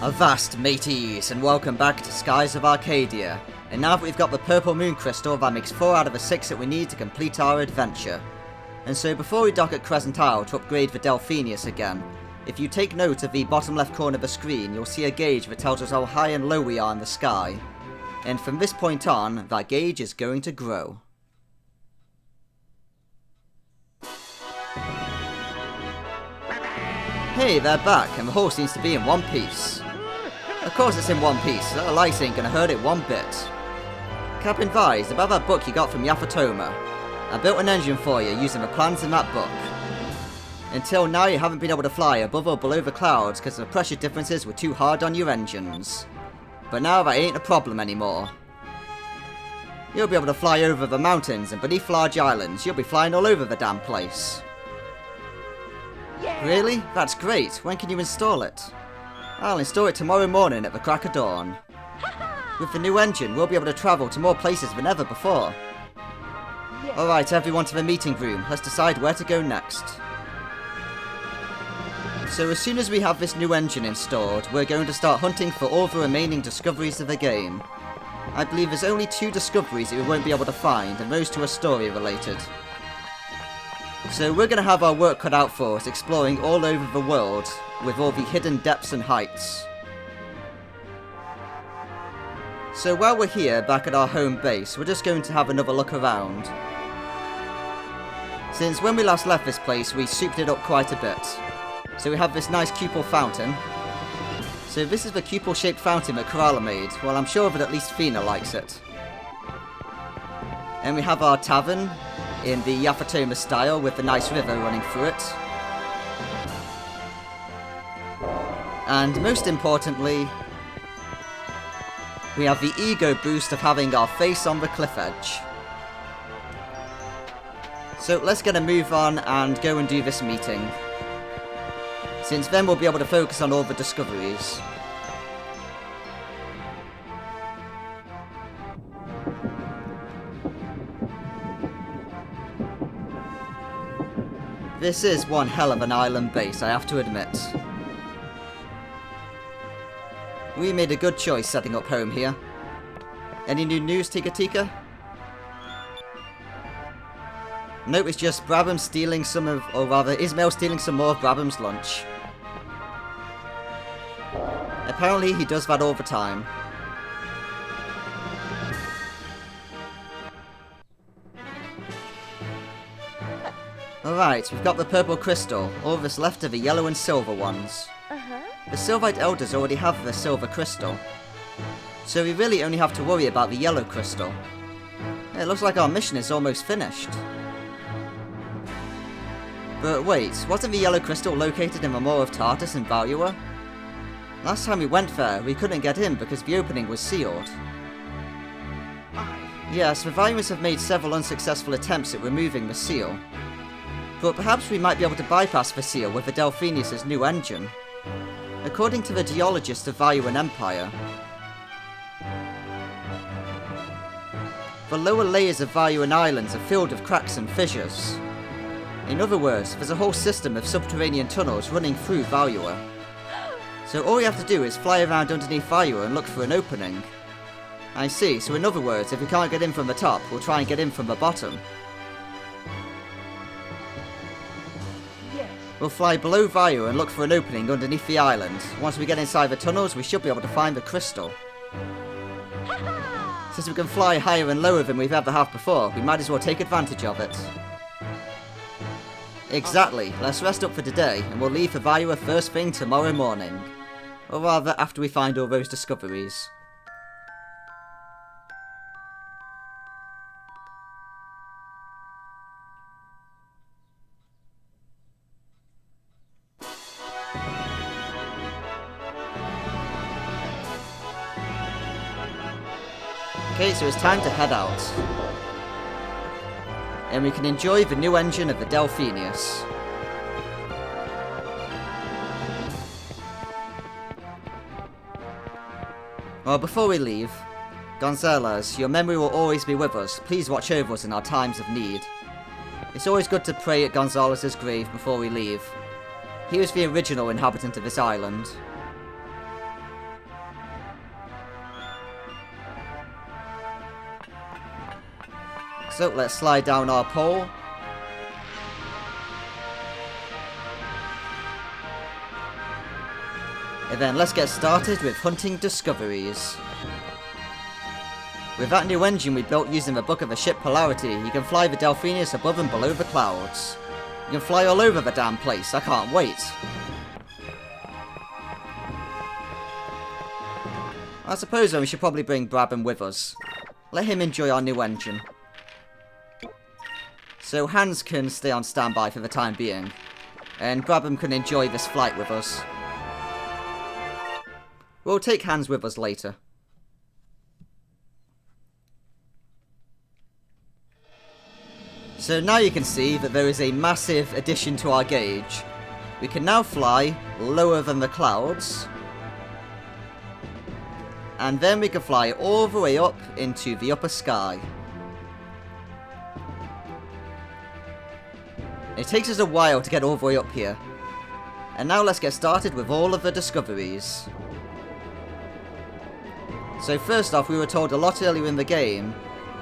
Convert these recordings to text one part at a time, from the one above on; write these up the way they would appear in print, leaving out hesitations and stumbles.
Avast, mateys, and welcome back to Skies of Arcadia. And now that we've got the purple moon crystal, that makes 4 out of the 6 that we need to complete our adventure. And so before we dock at Crescent Isle to upgrade the Delphinus again, if you take note of the bottom left corner of the screen, you'll see a gauge that tells us how high and low we are in the sky. And from this point on, that gauge is going to grow. Hey, they're back, and the horse seems to be in one piece. Of course it's in one piece, that light ain't gonna hurt it one bit. Captain advised about that book you got from Yaphatoma. I built an engine for you using the plans in that book. Until now you haven't been able to fly above or below the clouds because the pressure differences were too hard on your engines. But now that ain't a problem anymore. You'll be able to fly over the mountains and beneath large islands. You'll be flying all over the damn place. Yeah. Really? That's great. When can you install it? I'll install it tomorrow morning at the crack of dawn. With the new engine, we'll be able to travel to more places than ever before. Yeah. Alright, everyone to the meeting room. Let's decide where to go next. So as soon as we have this new engine installed, we're going to start hunting for all the remaining discoveries of the game. I believe there's only 2 discoveries that we won't be able to find, and those 2 are story related. So we're going to have our work cut out for us exploring all over the world with all the hidden depths and heights. So while we're here back at our home base, we're just going to have another look around. Since when we last left this place, we souped it up quite a bit. So we have this nice cupel fountain. So this is the cupel shaped fountain that Ferrata made. Well, I'm sure that at least Fina likes it. And we have our tavern in the Yaphatoma style with the nice river running through it. And most importantly, we have the ego boost of having our face on the cliff edge. So let's get a move on and go and do this meeting. Since then we'll be able to focus on all the discoveries. This is one hell of an island base, I have to admit. We made a good choice setting up home here. Any new news, Tika Tika? Nope, it's just Brabham stealing some of, or rather, Ismail stealing some more of Brabham's lunch. Apparently he does that all the time. Alright, we've got the purple crystal. All that's left are the yellow and silver ones. The Sylvite Elders already have the silver crystal. So we really only have to worry about the yellow crystal. It looks like our mission is almost finished. But wait, wasn't the yellow crystal located in the Maw of Tartarus in Valuer? Last time we went there, we couldn't get in because the opening was sealed. Yes, the Valuers have made several unsuccessful attempts at removing the seal. But perhaps we might be able to bypass the seal with the Delphinus' new engine. According to the geologist of Valuan Empire, the lower layers of Valuan Islands are filled with cracks and fissures. In other words, there's a whole system of subterranean tunnels running through Valuer. So all you have to do is fly around underneath Valuer and look for an opening. I see, so in other words, if we can't get in from the top, we'll try and get in from the bottom. We'll fly below Valuer and look for an opening underneath the island. Once we get inside the tunnels, we should be able to find the crystal. Since we can fly higher and lower than we've ever have before, we might as well take advantage of it. Exactly. Let's rest up for today, and we'll leave for Valuer first thing tomorrow morning. Or rather, after we find all those discoveries. Okay, so it's time to head out. And we can enjoy the new engine of the Delphinus. Well, before we leave, Gonzalez, your memory will always be with us. Please watch over us in our times of need. It's always good to pray at Gonzalez's grave before we leave. He was the original inhabitant of this island. So let's slide down our pole. And then let's get started with hunting discoveries. With that new engine we built using the book of the ship Polarity, you can fly the Delphinus above and below the clouds. You can fly all over the damn place, I can't wait. I suppose then we should probably bring Brabham with us. Let him enjoy our new engine. So Hans can stay on standby for the time being, and Brabham can enjoy this flight with us. We'll take Hans with us later. So now you can see that there is a massive addition to our gauge. We can now fly lower than the clouds. And then we can fly all the way up into the upper sky. It takes us a while to get all the way up here. And now let's get started with all of the discoveries. So first off, we were told a lot earlier in the game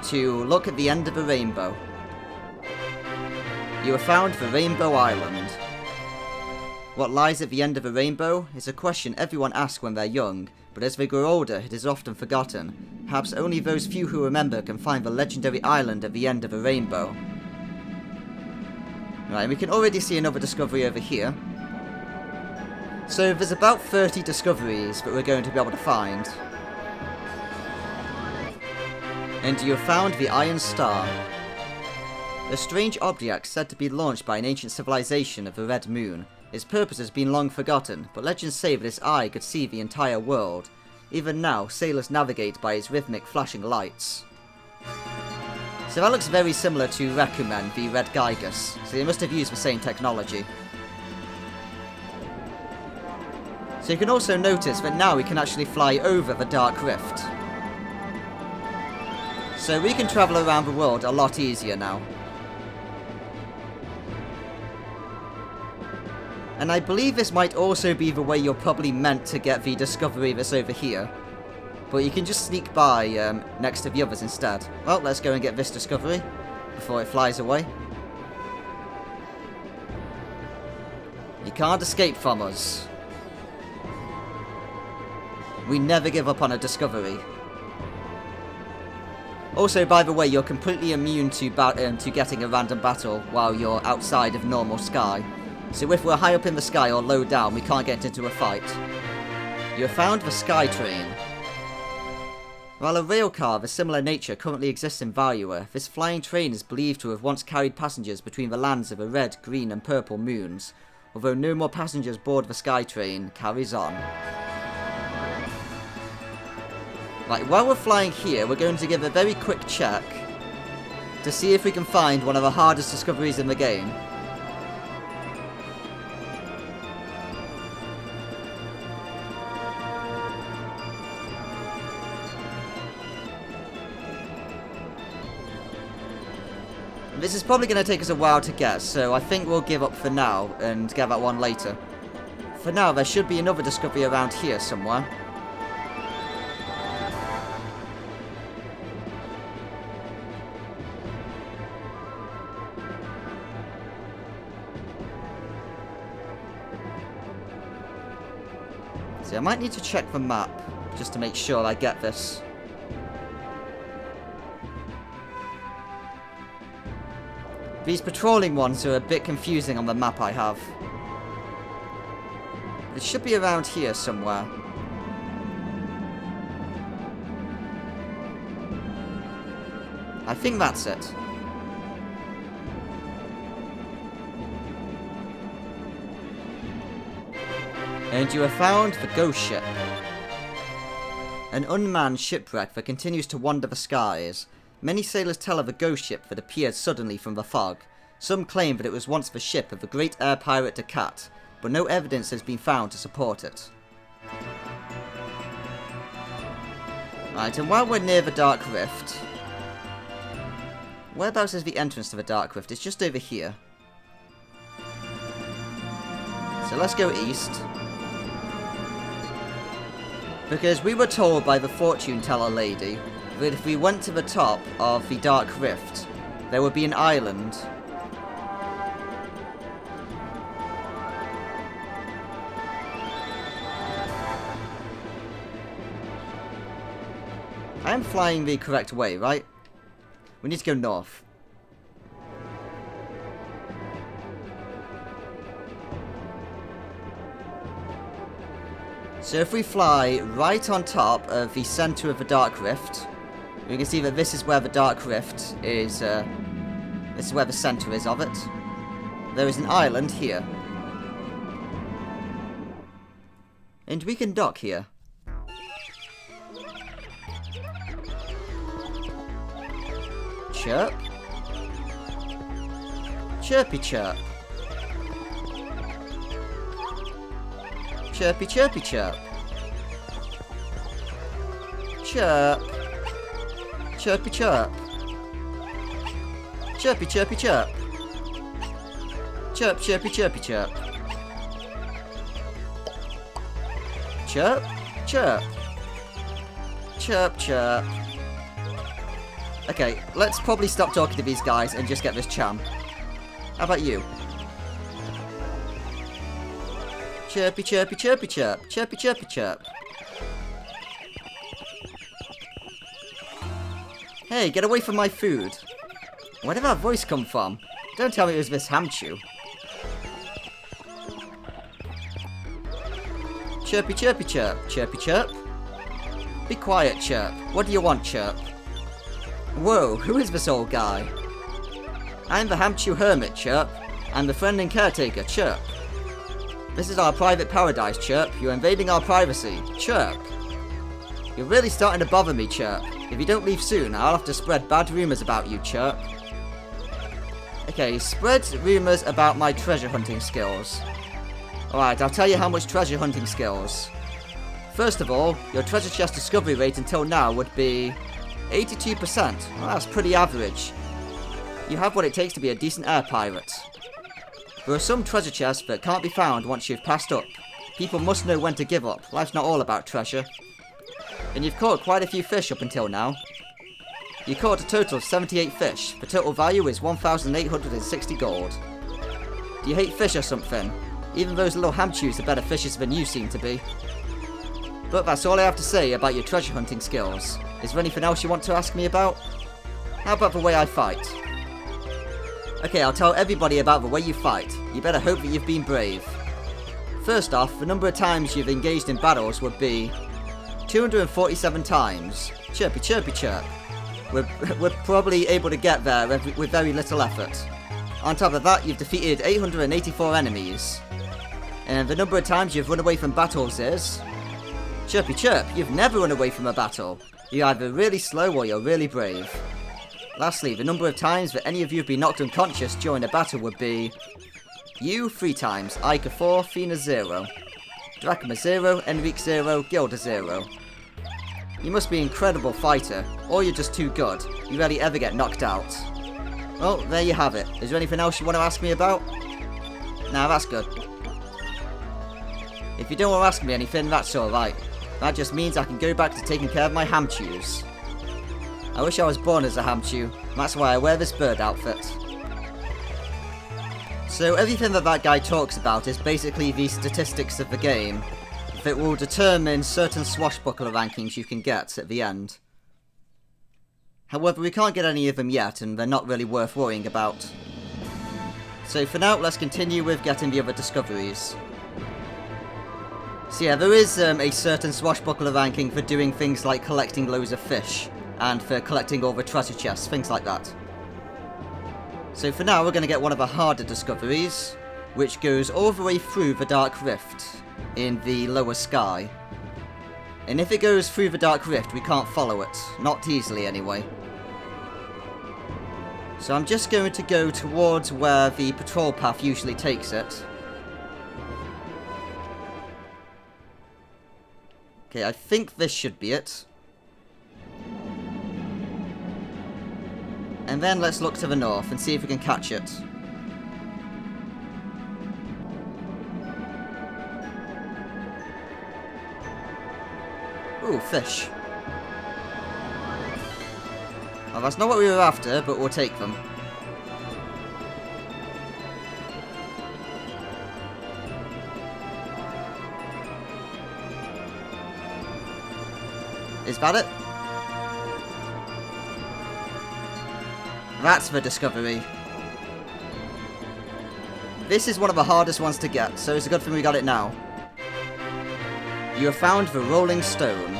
to look at the end of the rainbow. You have found the Rainbow Island. What lies at the end of the rainbow is a question everyone asks when they're young, but as they grow older it is often forgotten. Perhaps only those few who remember can find the legendary island at the end of the rainbow. Right, we can already see another discovery over here. So there's about 30 discoveries that we're going to be able to find. And you have found the Iron Star. A strange object said to be launched by an ancient civilization of the Red Moon. Its purpose has been long forgotten, but legends say that its eye could see the entire world. Even now, sailors navigate by its rhythmic flashing lights. So that looks very similar to Rekumen, the Red Gygus, so they must have used the same technology. So you can also notice that now we can actually fly over the Dark Rift. So we can travel around the world a lot easier now. And I believe this might also be the way you're probably meant to get the discovery that's over here. But you can just sneak by next to the others instead. Well, let's go and get this discovery before it flies away. You can't escape from us. We never give up on a discovery. Also, by the way, you're completely immune to getting a random battle while you're outside of normal sky. So if we're high up in the sky or low down, we can't get into a fight. You have found the Sky Train. While a railcar of a similar nature currently exists in Valua, this flying train is believed to have once carried passengers between the lands of the red, green and purple moons, although no more passengers board the Sky Train carries on. Right, while we're flying here, we're going to give a very quick check to see if we can find one of the hardest discoveries in the game. This is probably going to take us a while to get, so I think we'll give up for now and get that one later. For now, there should be another discovery around here somewhere. See, I might need to check the map just to make sure I get this. These patrolling ones are a bit confusing on the map I have. It should be around here somewhere. I think that's it. And you have found the Ghost Ship. An unmanned shipwreck that continues to wander the skies. Many sailors tell of a ghost ship that appeared suddenly from the fog. Some claim that it was once the ship of the great air pirate Descartes, but no evidence has been found to support it. Right, and while we're near the Dark Rift, whereabouts is the entrance to the Dark Rift? It's just over here. So let's go east. Because we were told by the fortune teller lady that if we went to the top of the Dark Rift, there would be an island. I am flying the correct way, right? We need to go north. So if we fly right on top of the center of the Dark Rift, we can see that this is where the Dark Rift is, this is where the center is of it. There is an island here. And we can dock here. Chirp. Chirpy chirp. Chirpy chirpy chirp. Chirp. Chirpy chirp. Chirpy chirpy chirp. Chirp chirpy chirpy chirp. Chirp. Chirp. Chirp chirp. Okay, let's probably stop talking to these guys and just get this cham. How about you? Chirpy chirpy chirpy chirp. Chirpy chirpy chirp. Hey, get away from my food. Where did that voice come from? Don't tell me it was this Hamchu. Chirpy chirpy chirp. Chirpy chirp. Be quiet, Chirp. What do you want, Chirp? Whoa, who is this old guy? I'm the Hamchu Hermit, Chirp. I'm the friend and caretaker, Chirp. This is our private paradise, Chirp. You're invading our privacy, Chirp. You're really starting to bother me, Chirp. If you don't leave soon, I'll have to spread bad rumours about you, Chirp. Okay, spread rumours about my treasure hunting skills. Alright, I'll tell you how much treasure hunting skills. First of all, your treasure chest discovery rate until now would be 82%. Well, that's pretty average. You have what it takes to be a decent air pirate. There are some treasure chests that can't be found once you've passed up. People must know when to give up. Life's not all about treasure. And you've caught quite a few fish up until now. You caught a total of 78 fish. The total value is 1,860 gold. Do you hate fish or something? Even those little Hamchus are better fishers than you seem to be. But that's all I have to say about your treasure hunting skills. Is there anything else you want to ask me about? How about the way I fight? Okay, I'll tell everybody about the way you fight. You better hope that you've been brave. First off, the number of times you've engaged in battles would be 247 times. Chirpy chirpy chirp. We're probably able to get there with very little effort. On top of that, you've defeated 884 enemies. And the number of times you've run away from battles is... Chirpy chirp, you've never run away from a battle. You're either really slow or you're really brave. Lastly, the number of times that any of you have been knocked unconscious during a battle would be... You 3 times, Ica 4, Fina 0. Drachma 0, Enrique 0, Gilda 0. You must be an incredible fighter, or you're just too good. You rarely ever get knocked out. Well, there you have it. Is there anything else you want to ask me about? Nah, that's good. If you don't want to ask me anything, that's alright. That just means I can go back to taking care of my Hamchus. I wish I was born as a Hamchu. That's why I wear this bird outfit. So everything that guy talks about is basically the statistics of the game that will determine certain swashbuckler rankings you can get at the end. However, we can't get any of them yet, and they're not really worth worrying about. So for now, let's continue with getting the other discoveries. So yeah, there is a certain swashbuckler ranking for doing things like collecting loads of fish, and for collecting all the treasure chests, things like that. So for now, we're going to get one of the harder discoveries, which goes all the way through the Dark Rift in the lower sky. And if it goes through the Dark Rift, we can't follow it. Not easily, anyway. So I'm just going to go towards where the patrol path usually takes it. Okay, I think this should be it. And then let's look to the north and see if we can catch it. Ooh, fish. Well, that's not what we were after, but we'll take them. Is that it? That's the discovery. This is one of the hardest ones to get, so it's a good thing we got it now. You have found the Rolling Stone.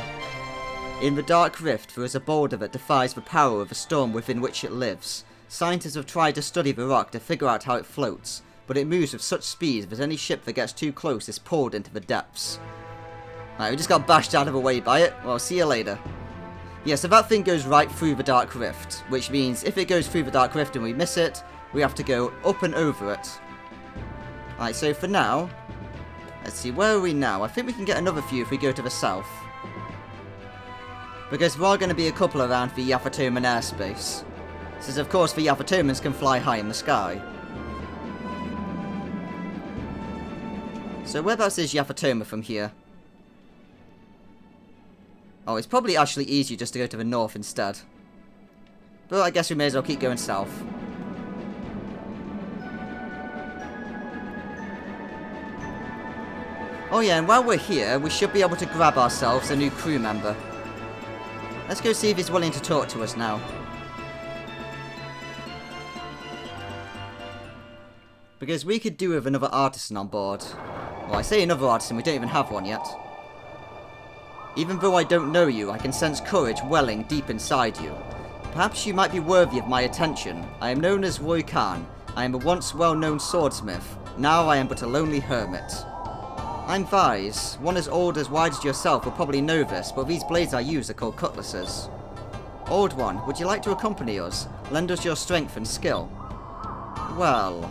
In the Dark Rift, there is a boulder that defies the power of the storm within which it lives. Scientists have tried to study the rock to figure out how it floats, but it moves with such speed that any ship that gets too close is pulled into the depths. Alright, we just got bashed out of the way by it. Well, see you later. Yeah, so that thing goes right through the Dark Rift, which means if it goes through the Dark Rift and we miss it, we have to go up and over it. Alright, so for now, let's see, where are we now? I think we can get another few if we go to the south. Because there are going to be a couple around the Yaphatoman airspace. Since of course the Yaphatomans can fly high in the sky. So whereabouts is Yaphatoma from here? Oh, it's probably actually easier just to go to the north instead. But I guess we may as well keep going south. Oh yeah, and while we're here, we should be able to grab ourselves a new crew member. Let's go see if he's willing to talk to us now. Because we could do with another artisan on board. Well, I say another artisan, we don't even have one yet. Even though I don't know you, I can sense courage welling deep inside you. Perhaps you might be worthy of my attention. I am known as Roy Khan. I am a once well-known swordsmith. Now I am but a lonely hermit. I'm Vise. One as old as wide as yourself will probably know this, but these blades I use are called cutlasses. Old one, would you like to accompany us? Lend us your strength and skill. Well...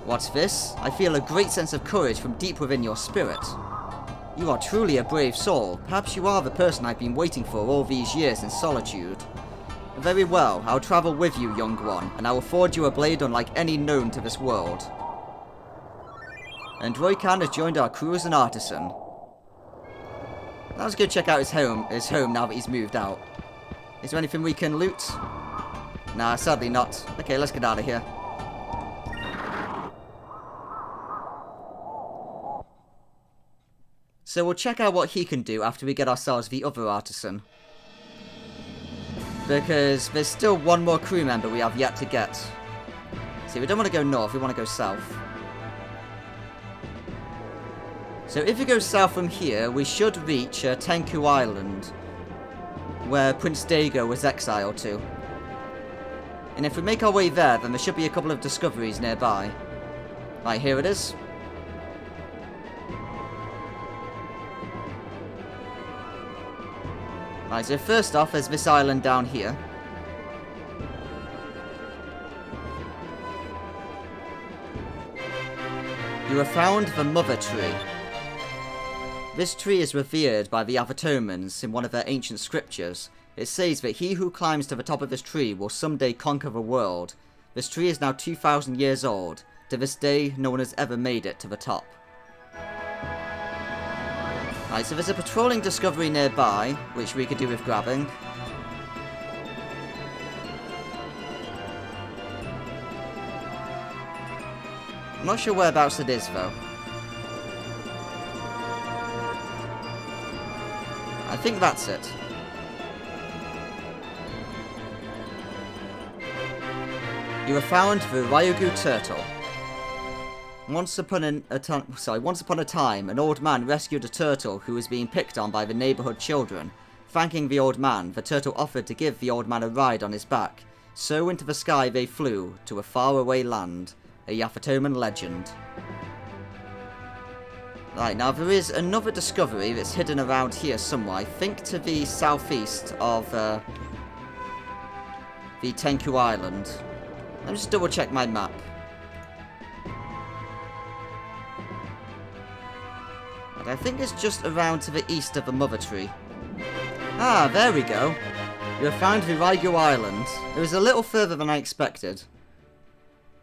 What's this? I feel a great sense of courage from deep within your spirit. You are truly a brave soul. Perhaps you are the person I've been waiting for all these years in solitude. Very well, I'll travel with you, young one, and I will forge you a blade unlike any known to this world. And Roy Khan has joined our crew as an artisan. Let's go check out his home now that he's moved out. Is there anything we can loot? Nah, sadly not. Okay, let's get out of here. So we'll check out what he can do after we get ourselves the other artisan. Because there's still one more crew member we have yet to get. See, we don't want to go north, we want to go south. So if we go south from here, we should reach Tenku Island, where Prince Dago was exiled to. And if we make our way there, then there should be a couple of discoveries nearby. Right, here it is. Right, so first off, there's this island down here. You have found the Mother Tree. This tree is revered by the Yavatomans in one of their ancient scriptures. It says that he who climbs to the top of this tree will someday conquer the world. This tree is now 2,000 years old. To this day, no one has ever made it to the top. Right, so there's a patrolling discovery nearby, which we could do with grabbing. I'm not sure whereabouts it is, though. I think that's it. You have found the Ryugu turtle. Once upon a time, an old man rescued a turtle who was being picked on by the neighborhood children. Thanking the old man, the turtle offered to give the old man a ride on his back. So into the sky they flew, to a faraway land. A Yaphatoman legend. Right, now there is another discovery that's hidden around here somewhere. I think to the southeast of the Tenku Island. Let me just double check my map. I think it's just around to the east of the Mother Tree. Ah, there we go. You have found Viraigu Island. It was a little further than I expected.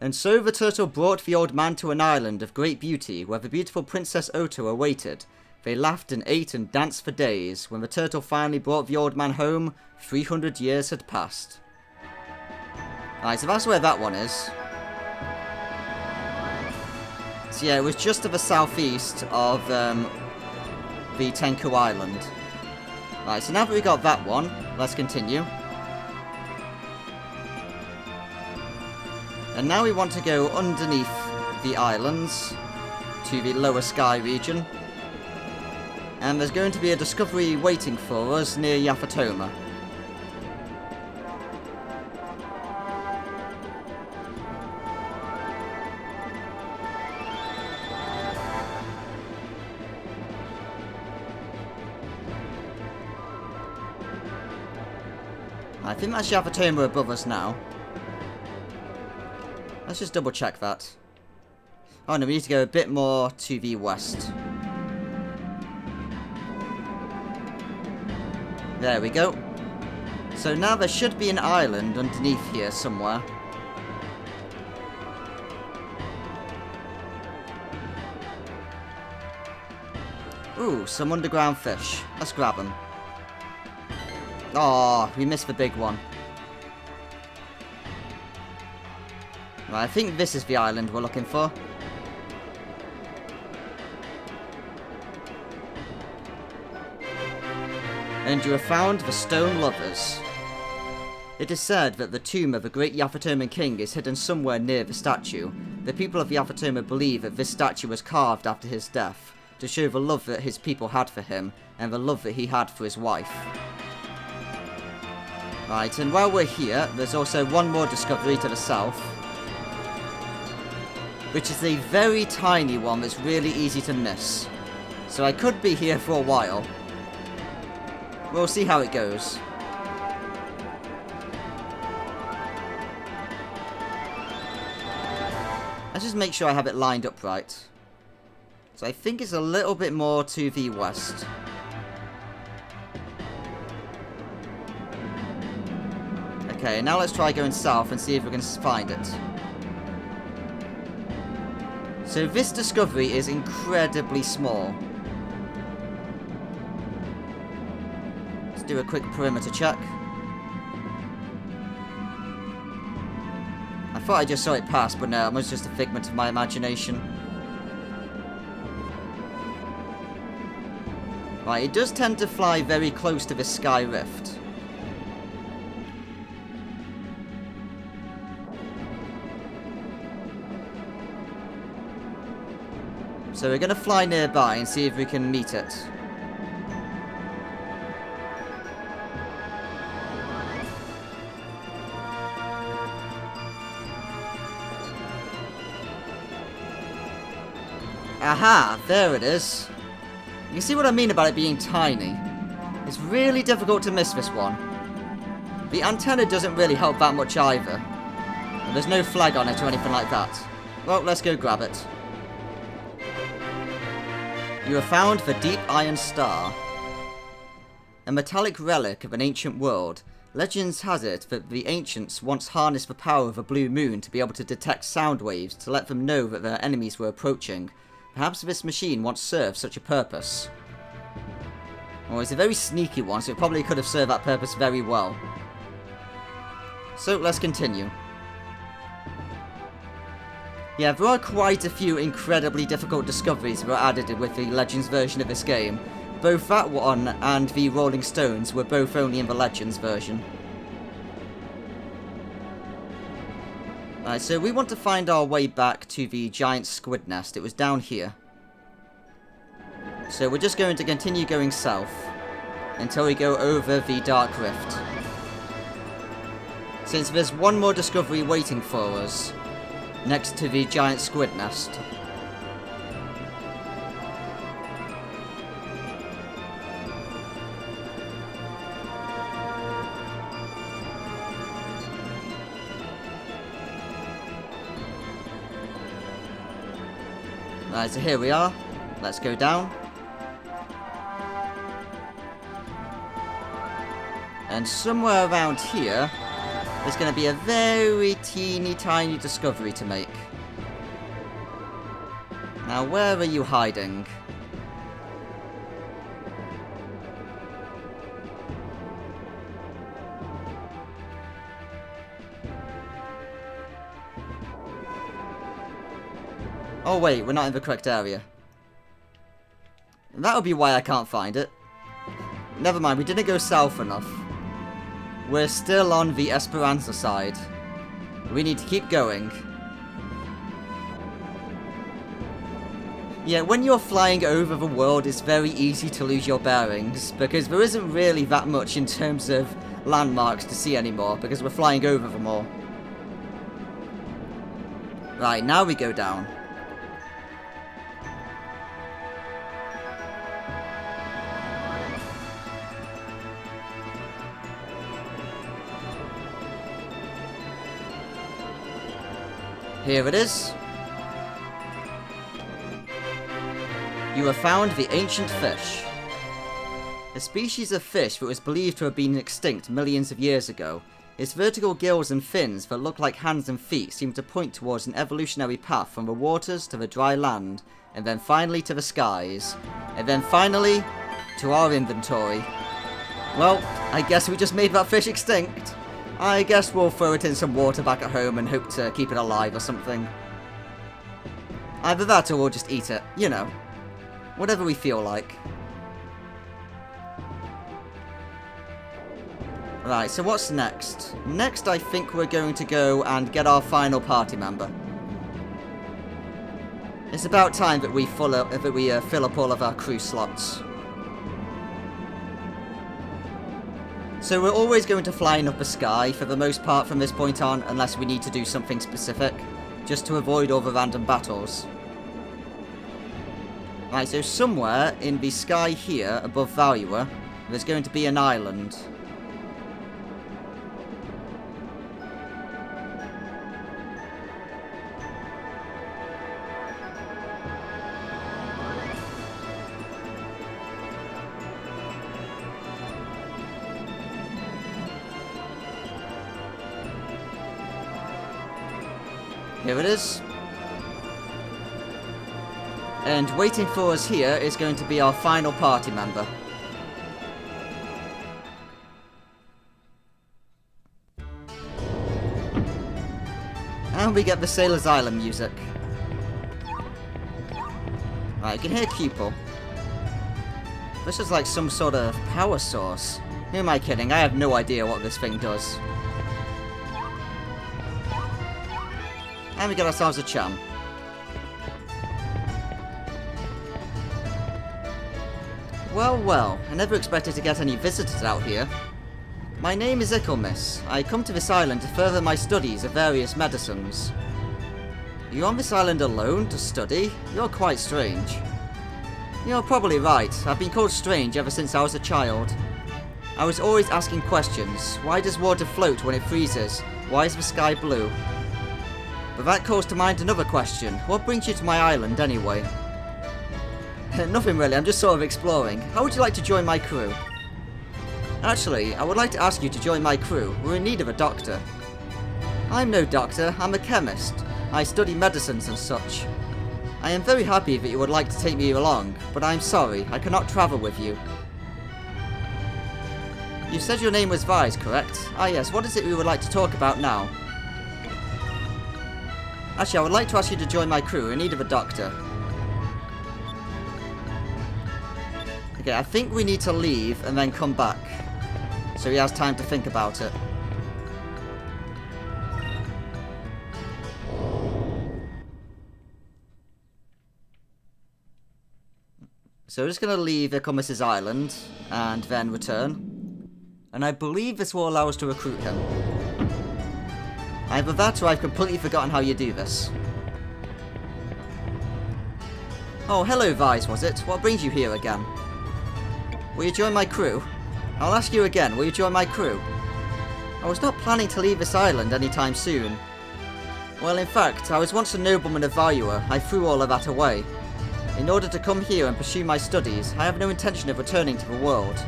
And so the turtle brought the old man to an island of great beauty, where the beautiful Princess Oto awaited. They laughed and ate and danced for days. When the turtle finally brought the old man home, 300 years had passed. Alright, so that's where that one is. So yeah, it was just to the southeast of the Tenku Island. Right, so now that we got that one, let's continue. And now we want to go underneath the islands to the lower sky region. And there's going to be a discovery waiting for us near Yaphatoma. I think that's Yaphatoma above us now. Let's just double check that. Oh no, we need to go a bit more to the west. There we go. So now there should be an island underneath here somewhere. Ooh, some underground fish. Let's grab them. Oh, we missed the big one. Right, I think this is the island we're looking for. And you have found the Stone Lovers. It is said that the tomb of the great Yaphatoman king is hidden somewhere near the statue. The people of Yaphatoma believe that this statue was carved after his death, to show the love that his people had for him, and the love that he had for his wife. Right, and while we're here, there's also one more discovery to the south, which is a very tiny one that's really easy to miss. So I could be here for a while. We'll see how it goes. Let's just make sure I have it lined up right. So I think it's a little bit more to the west. Okay, now let's try going south and see if we can find it. So this discovery is incredibly small. Let's do a quick perimeter check. I thought I just saw it pass, but no, it was just a figment of my imagination. Right, it does tend to fly very close to the sky rift. So we're going to fly nearby and see if we can meet it. Aha! There it is. You see what I mean about it being tiny? It's really difficult to miss this one. The antenna doesn't really help that much either. And there's no flag on it or anything like that. Well, let's go grab it. You have found the Deep Iron Star. A metallic relic of an ancient world. Legends has it that the ancients once harnessed the power of a blue moon to be able to detect sound waves to let them know that their enemies were approaching. Perhaps this machine once served such a purpose. Well, it's a very sneaky one, so it probably could have served that purpose very well. So, let's continue. Yeah, there are quite a few incredibly difficult discoveries that were added with the Legends version of this game. Both that one and the Rolling Stones were both only in the Legends version. Alright, so we want to find our way back to the giant squid nest. It was down here. So we're just going to continue going south until we go over the Dark Rift. Since there's one more discovery waiting for us next to the giant squid nest. Right, so here we are. Let's go down. And somewhere around here, there's going to be a very teeny tiny discovery to make. Now, where are you hiding? Oh wait, we're not in the correct area. That would be why I can't find it. never mind, we didn't go south enough. We're still on the Esperanza side. We need to keep going. Yeah, when you're flying over the world, it's very easy to lose your bearings, because there isn't really that much in terms of landmarks to see anymore, because we're flying over them all. Right, now we go down. Here it is. You have found the ancient fish. A species of fish that was believed to have been extinct millions of years ago. Its vertical gills and fins that look like hands and feet seem to point towards an evolutionary path from the waters to the dry land, and then finally to the skies, and then finally to our inventory. Well, I guess we just made that fish extinct. I guess we'll throw it in some water back at home and hope to keep it alive or something. Either that or we'll just eat it, you know. Whatever we feel like. Right, so what's next? Next, I think we're going to go and get our final party member. It's about time that we fill up all of our crew slots. So we're always going to fly in up the sky for the most part from this point on, unless we need to do something specific, just to avoid all the random battles. Right, so somewhere in the sky here, above Valuer, there's going to be an island. Here it is. And waiting for us here is going to be our final party member. And we get the Sailor's Island music. Right, you can hear Cupel. This is like some sort of power source. Who am I kidding? I have no idea what this thing does. And we get ourselves a chum. Well, well, I never expected to get any visitors out here. My name is Eclipse. I come to this island to further my studies of various medicines. Are you on this island alone to study? You're quite strange. You're probably right. I've been called strange ever since I was a child. I was always asking questions. Why does water float when it freezes? Why is the sky blue? But that calls to mind another question. What brings you to my island anyway? Nothing really, I'm just sort of exploring. How would you like to join my crew? Actually, I would like to ask you to join my crew. We're in need of a doctor. I'm no doctor, I'm a chemist. I study medicines and such. I am very happy that you would like to take me along, but I'm sorry, I cannot travel with you. You said your name was Vise, correct? Ah yes, what is it we would like to talk about now? Actually, I would like to ask you to join my crew. We're in need of a doctor. Okay, I think we need to leave and then come back. So he has time to think about it. So we're just going to leave Eclipse's island and then return. And I believe this will allow us to recruit him. Either that or I've completely forgotten how you do this. Oh, hello Vise, was it? What brings you here again? Will you join my crew? I'll ask you again, will you join my crew? I was not planning to leave this island anytime soon. Well, in fact, I was once a nobleman of Valuer. I threw all of that away. In order to come here and pursue my studies, I have no intention of returning to the world.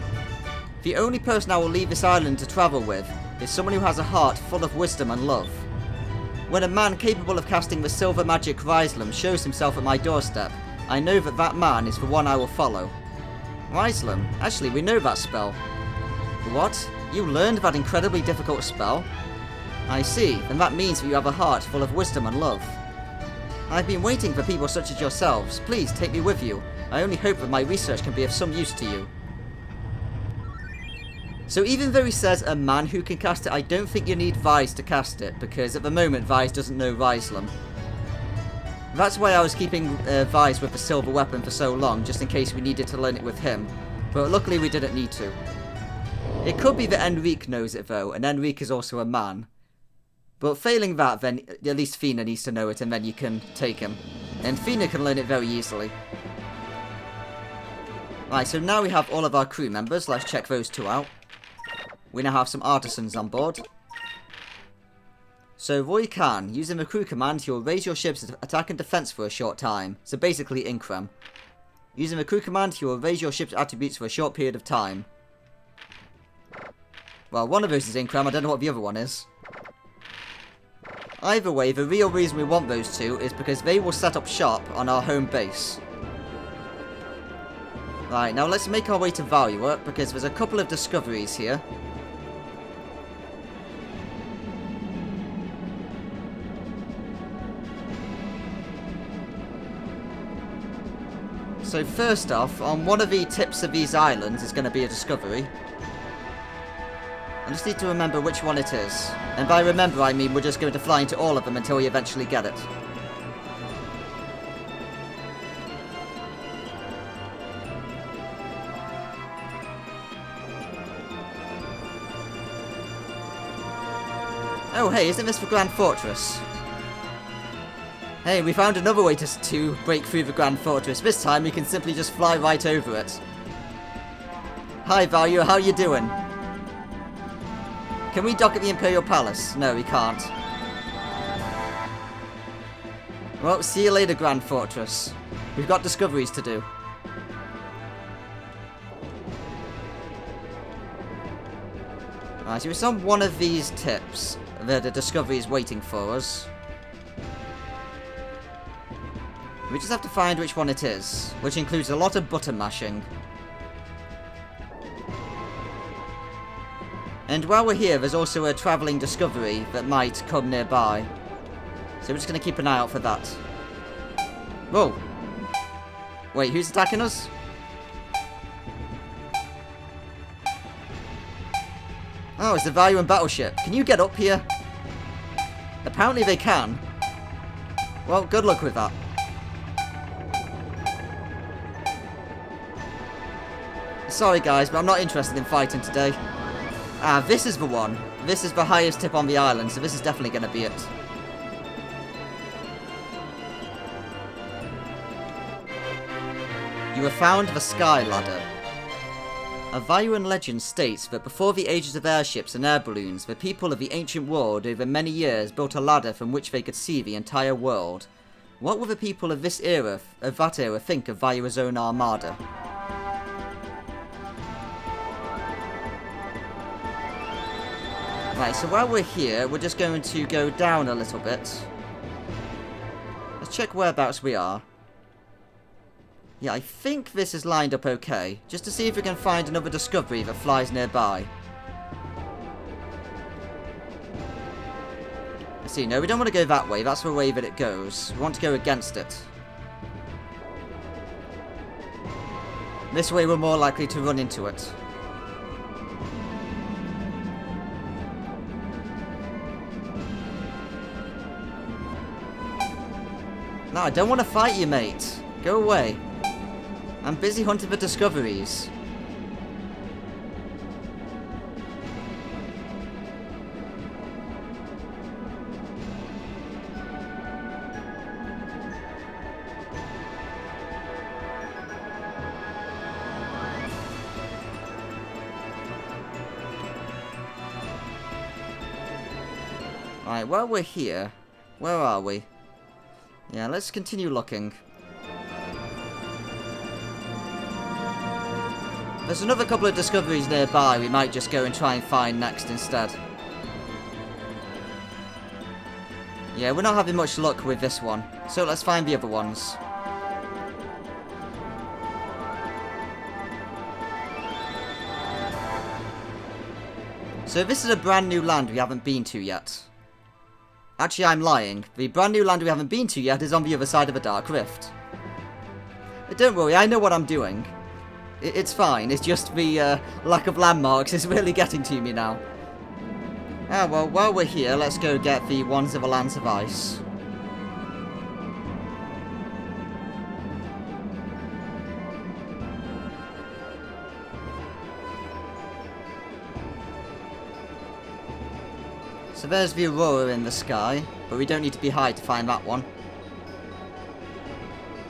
The only person I will leave this island to travel with is someone who has a heart full of wisdom and love. When a man capable of casting the silver magic Rislem shows himself at my doorstep, I know that that man is the one I will follow. Rislem? Actually, we know that spell. What? You learned that incredibly difficult spell? I see, then that means that you have a heart full of wisdom and love. I've been waiting for people such as yourselves. Please take me with you. I only hope that my research can be of some use to you. So even though he says a man who can cast it, I don't think you need Vise to cast it, because at the moment Vise doesn't know Riselam. That's why I was keeping Vise with the silver weapon for so long, just in case we needed to learn it with him. But luckily we didn't need to. It could be that Enrique knows it though, and Enrique is also a man. But failing that, then at least Fina needs to know it, and then you can take him. And Fina can learn it very easily. Right, so now we have all of our crew members. Let's check those two out. We now have some artisans on board. So Roy Khan, using the crew command, he will raise your ship's attack and defense for a short time. So basically Increm. Using the crew command, he will raise your ship's attributes for a short period of time. Well, one of those is Increm, I don't know what the other one is. Either way, the real reason we want those two is because they will set up shop on our home base. Right, now let's make our way to Valuer, because there's a couple of discoveries here. So first off, on one of the tips of these islands is going to be a discovery. I just need to remember which one it is. And by remember, I mean we're just going to fly into all of them until we eventually get it. Oh hey, isn't this the Grand Fortress? Hey, we found another way to break through the Grand Fortress. This time we can simply just fly right over it. Hi Value, how you doing? Can we dock at the Imperial Palace? No, we can't. Well, see you later, Grand Fortress. We've got discoveries to do. Right, so it's on one of these tips that a discovery is waiting for us. We just have to find which one it is, which includes a lot of button mashing. And while we're here, there's also a travelling discovery that might come nearby. So we're just going to keep an eye out for that. Whoa! Wait, who's attacking us? Oh, it's the Value and Battleship. Can you get up here? Apparently they can. Well, good luck with that. Sorry guys, but I'm not interested in fighting today. Ah, this is the one. This is the highest tip on the island, so this is definitely going to be it. You have found the Sky Ladder. A Valuan legend states that before the ages of airships and air balloons, the people of the ancient world over many years built a ladder from which they could see the entire world. What will the people of that era think of Valua's own armada? Right, so while we're here, we're just going to go down a little bit. Let's check whereabouts we are. Yeah, I think this is lined up okay. Just to see if we can find another discovery that flies nearby. Let's see, no, we don't want to go that way. That's the way that it goes. We want to go against it. This way we're more likely to run into it. No, I don't want to fight you, mate. Go away. I'm busy hunting for discoveries. Right, while we're here, where are we? Yeah, let's continue looking. There's another couple of discoveries nearby we might just go and try and find next instead. Yeah, we're not having much luck with this one, so let's find the other ones. So this is a brand new land we haven't been to yet. Actually, I'm lying. The brand new land we haven't been to yet is on the other side of a dark rift. But don't worry, I know what I'm doing. It's fine. It's just the lack of landmarks is really getting to me now. Ah, well, while we're here, let's go get the Wands of the Lands of Ice. So there's the aurora in the sky, but we don't need to be high to find that one.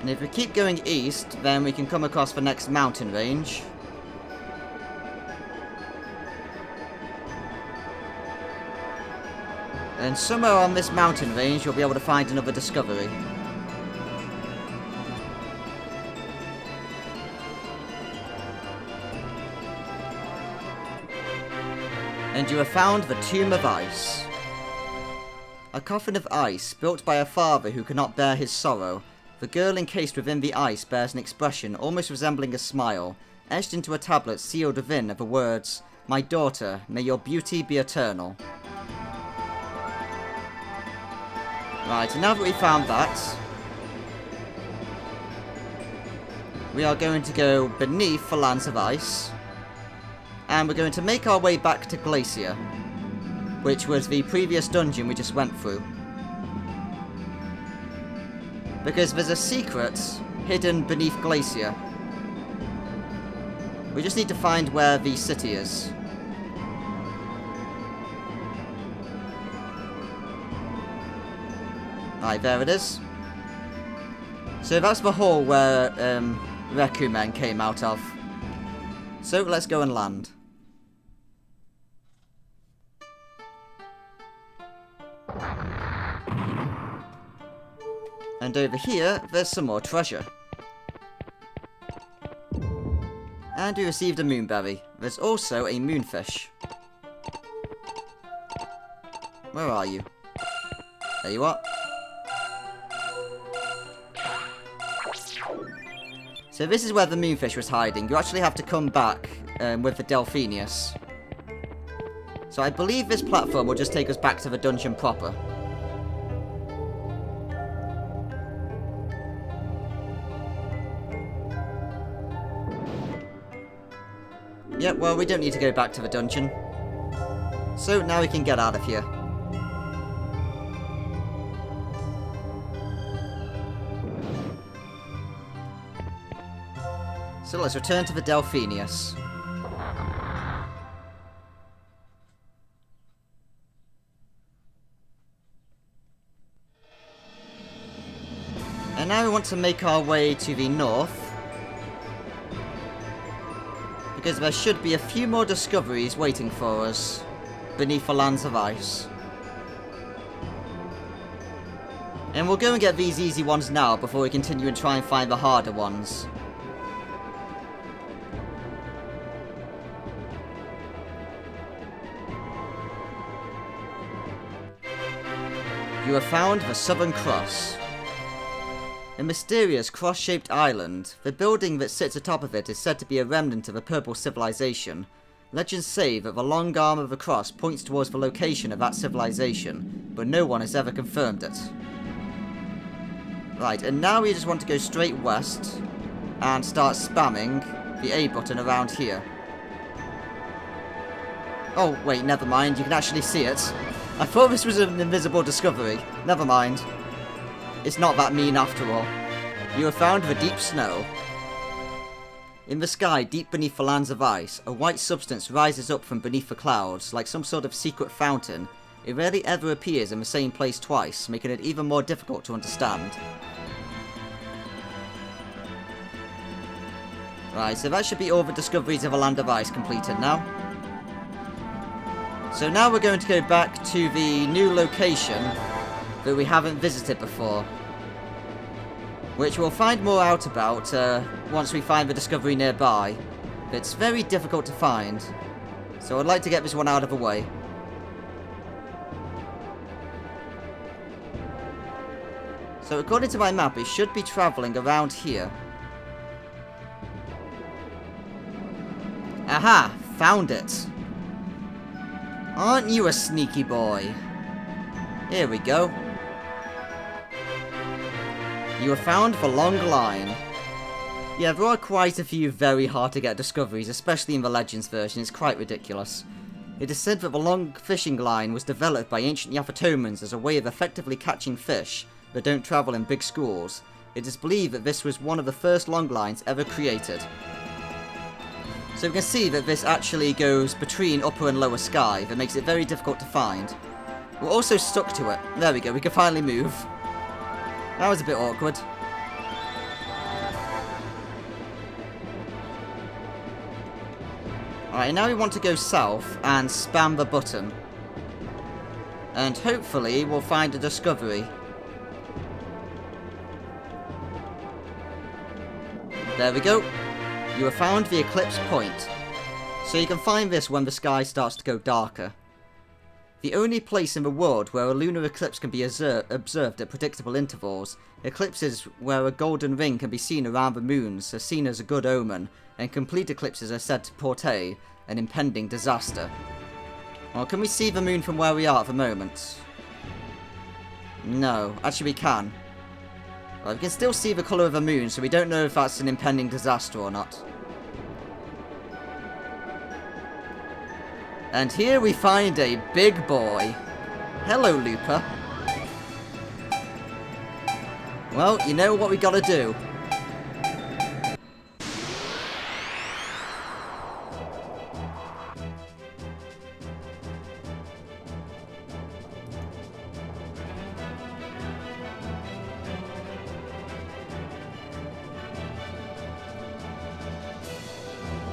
And if we keep going east, then we can come across the next mountain range. And somewhere on this mountain range, you'll be able to find another discovery. And you have found the Tomb of Ice. A coffin of ice, built by a father who could not bear his sorrow. The girl encased within the ice bears an expression almost resembling a smile, etched into a tablet sealed within are the words, "My daughter, may your beauty be eternal." Right, and now that we found that, we are going to go beneath the Lands of Ice. And we're going to make our way back to Glacier, which was the previous dungeon we just went through. Because there's a secret hidden beneath Glacier. We just need to find where the city is. Right, there it is. So that's the hall where Rekumen came out of. So let's go and land. And over here, there's some more treasure. And we received a moonberry. There's also a moonfish. Where are you? There you are. So this is where the moonfish was hiding. You actually have to come back with the Delphinus. So I believe this platform will just take us back to the dungeon proper. Yep, well, we don't need to go back to the dungeon. So now we can get out of here. So let's return to the Delphinus. And now we want to make our way to the north. Because there should be a few more discoveries waiting for us beneath the Lands of Ice. And we'll go and get these easy ones now before we continue and try and find the harder ones. You have found the Southern Cross. A mysterious cross-shaped island. The building that sits atop of it is said to be a remnant of a purple civilization. Legends say that the long arm of the cross points towards the location of that civilization, but no one has ever confirmed it. Right, and now we just want to go straight west and start spamming the A button around here. Oh, wait, never mind, you can actually see it. I thought this was an invisible discovery. Never mind. It's not that mean after all. You have found the deep snow. In the sky, deep beneath the Lands of Ice, a white substance rises up from beneath the clouds, like some sort of secret fountain. It rarely ever appears in the same place twice, making it even more difficult to understand. Right, so that should be all the discoveries of the Land of Ice completed now. So now we're going to go back to the new location that we haven't visited before, which we'll find more out about once we find the discovery nearby. It's very difficult to find, so I'd like to get this one out of the way. So according to my map, it should be travelling around here. Aha! Found it! Aren't you a sneaky boy? Here we go. You have found the long line. Yeah, there are quite a few very hard to get discoveries, especially in the Legends version. It's quite ridiculous. It is said that the long fishing line was developed by ancient Yaphetomans as a way of effectively catching fish that don't travel in big schools. It is believed that this was one of the first long lines ever created. So we can see that this actually goes between upper and lower sky, that makes it very difficult to find. We're also stuck to it. There we go, we can finally move. That was a bit awkward. Alright, now we want to go south and spam the button. And hopefully we'll find a discovery. There we go. You have found the Eclipse Point. So you can find this when the sky starts to go darker. The only place in the world where a lunar eclipse can be observed at predictable intervals, eclipses where a golden ring can be seen around the moons are seen as a good omen, and complete eclipses are said to portray an impending disaster. Well, can we see the moon from where we are at the moment? No, actually we can. Well, we can still see the colour of the moon, so we don't know if that's an impending disaster or not. And here we find a big boy. Hello, Looper. Well, you know what we gotta do.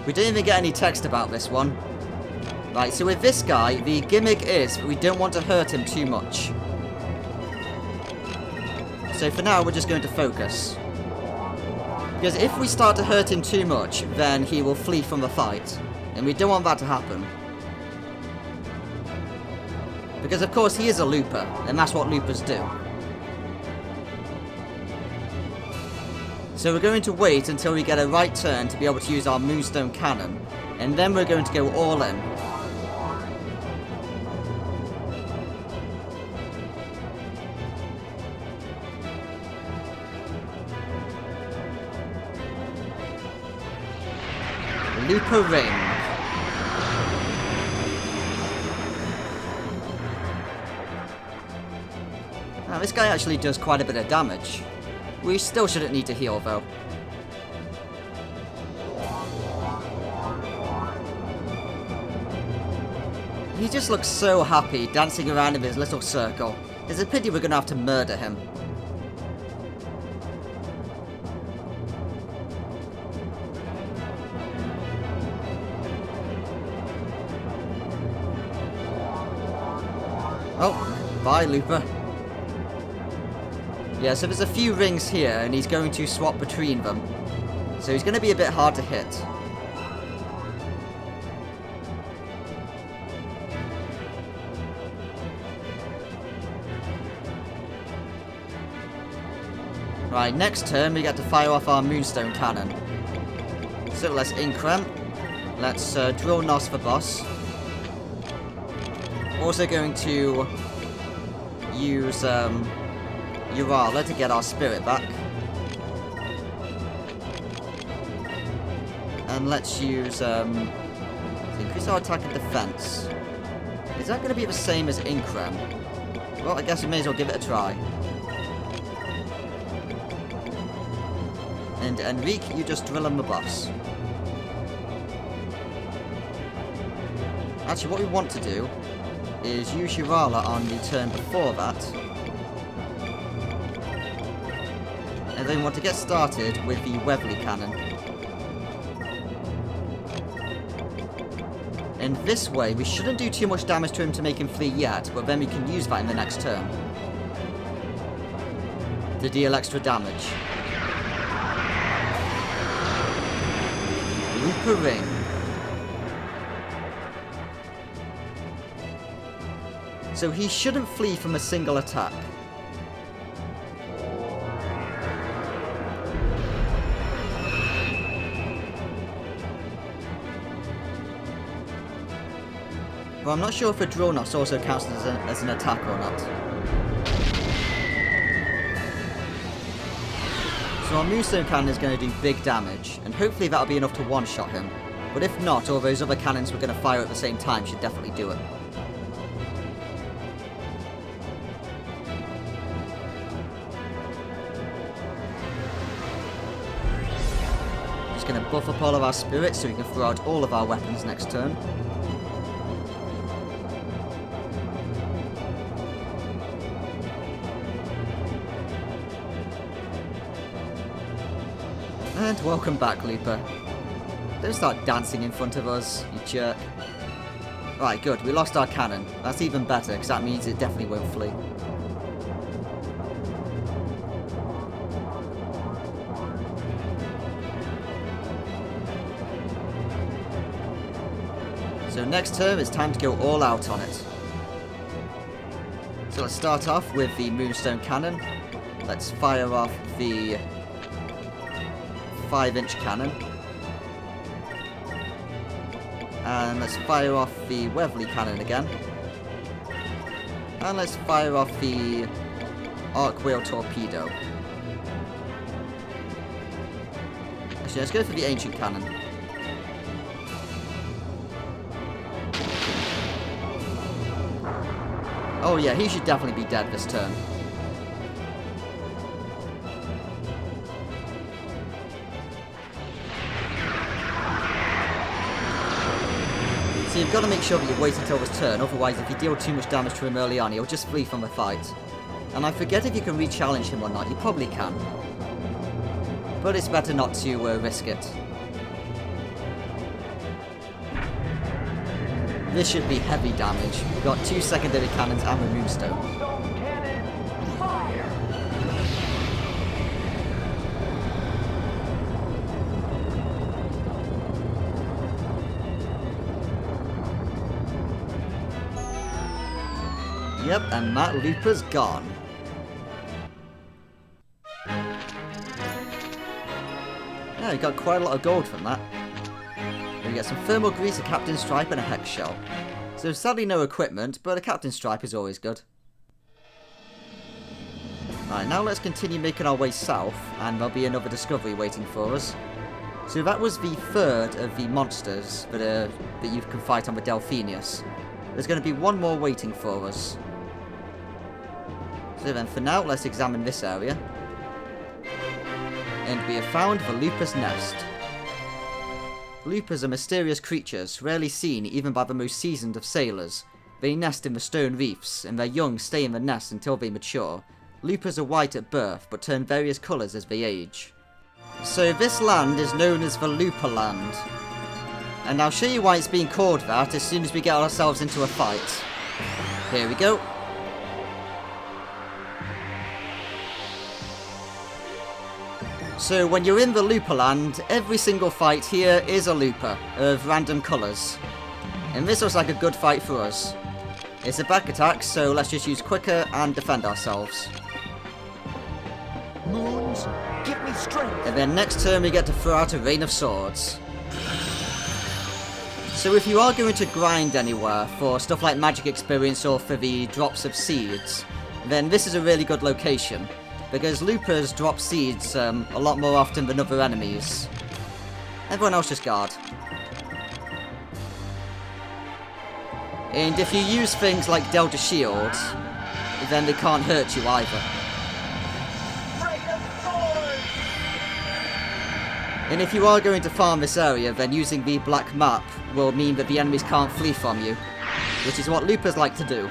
We didn't even get any text about this one. Right, so with this guy, the gimmick is we don't want to hurt him too much. So for now, we're just going to focus. Because if we start to hurt him too much, then he will flee from the fight. And we don't want that to happen. Because of course he is a looper, and that's what loopers do. So we're going to wait until we get a right turn to be able to use our Moonstone cannon. And then we're going to go all in. Looper ring. Now this guy actually does quite a bit of damage. We still shouldn't need to heal though. He just looks so happy dancing around in his little circle. It's a pity we're gonna have to murder him. Oh, bye, Looper. Yeah, so there's a few rings here, and he's going to swap between them. So he's going to be a bit hard to hit. Right, next turn we get to fire off our Moonstone cannon. So let's Increm. Let's drill Nos for boss. Also going to use Urala to get our spirit back. And let's use increase our attack and defense. Is that going to be the same as Increm? Well, I guess we may as well give it a try. And Enrique, you just drill on the boss. Actually, what we want to do is use Urala on the turn before that. And then we want to get started with the Webley cannon. And this way, we shouldn't do too much damage to him to make him flee yet, but then we can use that in the next turn to deal extra damage. Looper ring. So he shouldn't flee from a single attack. Well, I'm not sure if a drill Nos also counts as an attack or not. So So our Moonstone Cannon is going to do big damage, and hopefully that'll be enough to one-shot him. But if not, all those other cannons we're going to fire at the same time should definitely do it. Just going to buff up all of our spirits so we can throw out all of our weapons next turn. And welcome back, Looper. Don't start dancing in front of us, you jerk. Right, good. We lost our cannon. That's even better, because that means it definitely won't flee. So next turn, it's time to go all out on it. So let's start off with the Moonstone Cannon. Let's fire off the 5-inch cannon. And let's fire off the Weatherly cannon again. And let's fire off the Arc Wheel Torpedo. Actually, let's go for the Ancient Cannon. Oh yeah, he should definitely be dead this turn. So you've got to make sure that you wait until his turn, otherwise if you deal too much damage to him early on, he'll just flee from the fight. And I forget if you can re-challenge him or not, you probably can. But it's better not to risk it. This should be heavy damage. We've got 2 secondary cannons and the Moonstone. Yep, and that Looper's gone. Yeah, we got quite a lot of gold from that. We get some thermal grease, a Captain Stripe, and a Hex Shell. So sadly no equipment, but a Captain Stripe is always good. Right, now let's continue making our way south, and there'll be another discovery waiting for us. So that was the 3rd of the monsters that you can fight on the Delphinus. There's going to be one more waiting for us. So then for now, let's examine this area. And we have found the Looper's nest. Loopers are mysterious creatures, rarely seen even by the most seasoned of sailors. They nest in the stone reefs, and their young stay in the nest until they mature. Loopers are white at birth, but turn various colours as they age. So this land is known as the Looper Land. And I'll show you why it's being called that as soon as we get ourselves into a fight. Here we go. So when you're in the Looper Land, every single fight here is a Looper of random colours. And this looks like a good fight for us. It's a back attack, so let's just use Quicker and defend ourselves. Moons, give me strength. And then next turn we get to throw out a Rain of Swords. So if you are going to grind anywhere for stuff like magic experience or for the drops of seeds, then this is a really good location. Because Loopers drop seeds a lot more often than other enemies. Everyone else just guard. And if you use things like Delta Shield, then they can't hurt you either. And if you are going to farm this area, then using the black map will mean that the enemies can't flee from you. Which is what Loopers like to do.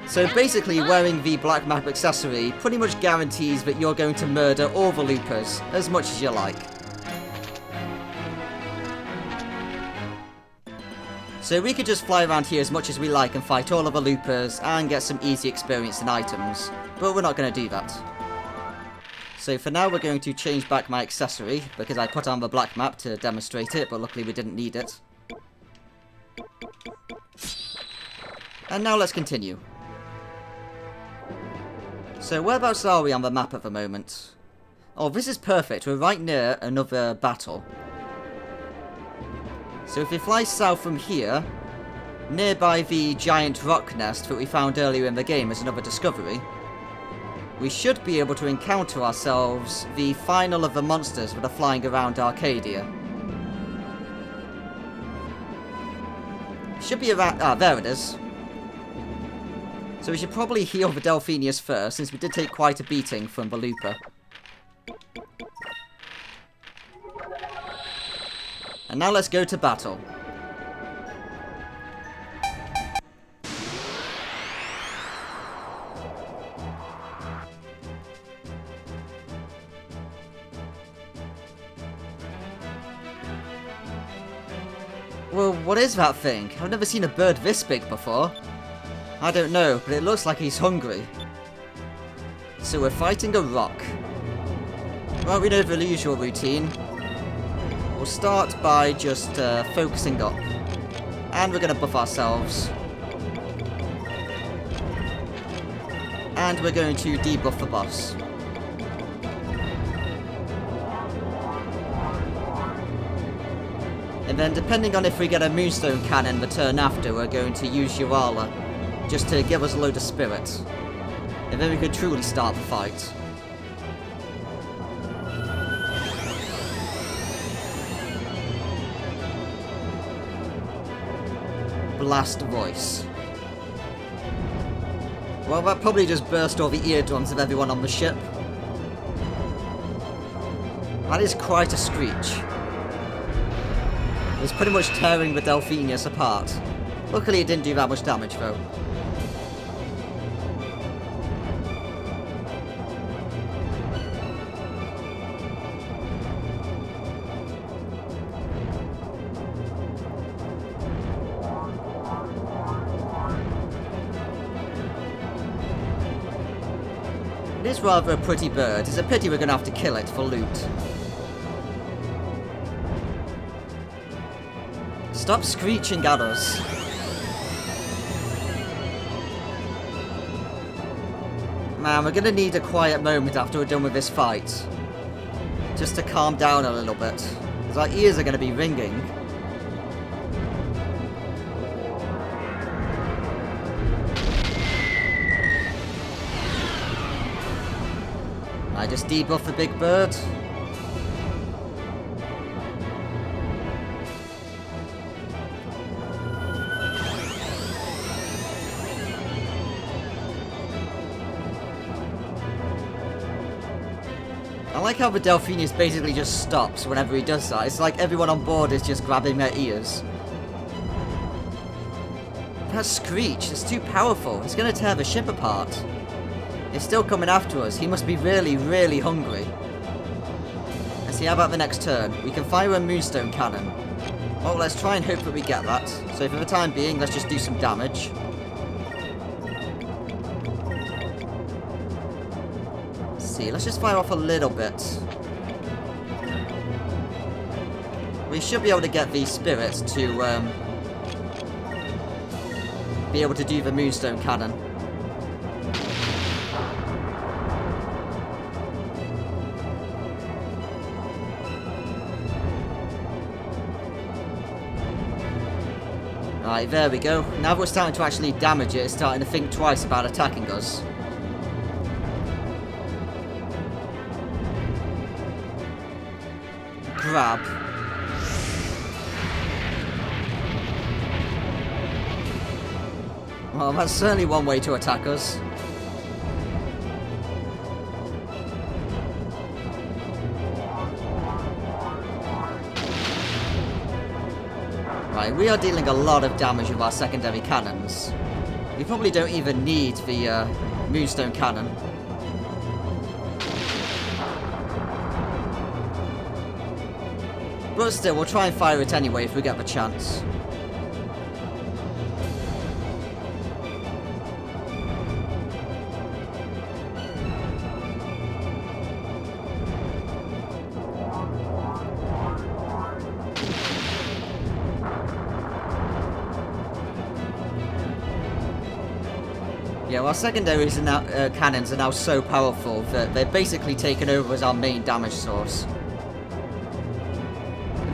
So basically, wearing the black map accessory pretty much guarantees that you're going to murder all the Loopers as much as you like. So we could just fly around here as much as we like and fight all of the Loopers and get some easy experience and items, but we're not going to do that. So for now we're going to change back my accessory, because I put on the black map to demonstrate it, but luckily we didn't need it. And now let's continue. So whereabouts are we on the map at the moment? Oh, this is perfect. We're right near another battle. So if we fly south from here, nearby the giant rock nest that we found earlier in the game is another discovery. we should be able to encounter ourselves the final of the monsters that are flying around Arcadia. Should be around... Ah, there it is. So we should probably heal the Delphinus first, since we did take quite a beating from the Looper. And now let's go to battle. Well, what is that thing? I've never seen a bird this big before. I don't know, but it looks like he's hungry. So we're fighting a rock. Well, we know the usual routine. We'll start by just focusing up. And we're going to buff ourselves. And we're going to debuff the boss. And then depending on if we get a Moonstone cannon the turn after, we're going to use Urala. Just to give us a load of spirit. And then we can truly start the fight. Blast voice. Well, that probably just burst all the eardrums of everyone on the ship. That is quite a screech. It's pretty much tearing the Delphinus apart. Luckily it didn't do that much damage though. It is rather a pretty bird. It's a pity we're going to have to kill it for loot. Stop screeching at us. Man, we're going to need a quiet moment after we're done with this fight. Just to calm down a little bit. Because our ears are going to be ringing. I just debuff the big bird. I like how the Delphinus basically just stops whenever he does that. It's like everyone on board is just grabbing their ears. That screech is too powerful. It's going to tear the ship apart. It's still coming after us. He must be really, really hungry. Let's see, how about the next turn? We can fire a Moonstone cannon. Well, let's try and hope that we get that. So for the time being, let's just do some damage. Let's see, let's just fire off a little bit. We should be able to get the spirits to be able to do the Moonstone cannon. Right, there we go. Now that we're starting to actually damage it, it's starting to think twice about attacking us. Grab. Well, that's certainly one way to attack us. Right, we are dealing a lot of damage with our secondary cannons. We probably don't even need the Moonstone cannon. But still, we'll try and fire it anyway if we get the chance. Yeah, our secondaries are now, cannons are now so powerful that they're basically taken over as our main damage source.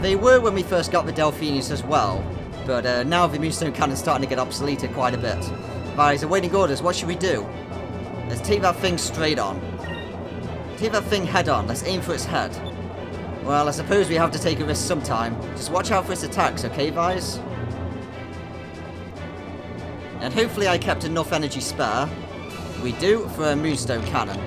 They were when we first got the Delphinus as well, but now the Moonstone cannon's starting to get obsoleted quite a bit. Right, awaiting orders, what should we do? Let's take that thing straight on. Take that thing head on. Let's aim for its head. Well, I suppose we have to take a risk sometime. Just watch out for its attacks, okay, guys? And hopefully I kept enough energy spare. We do for a Moonstone cannon.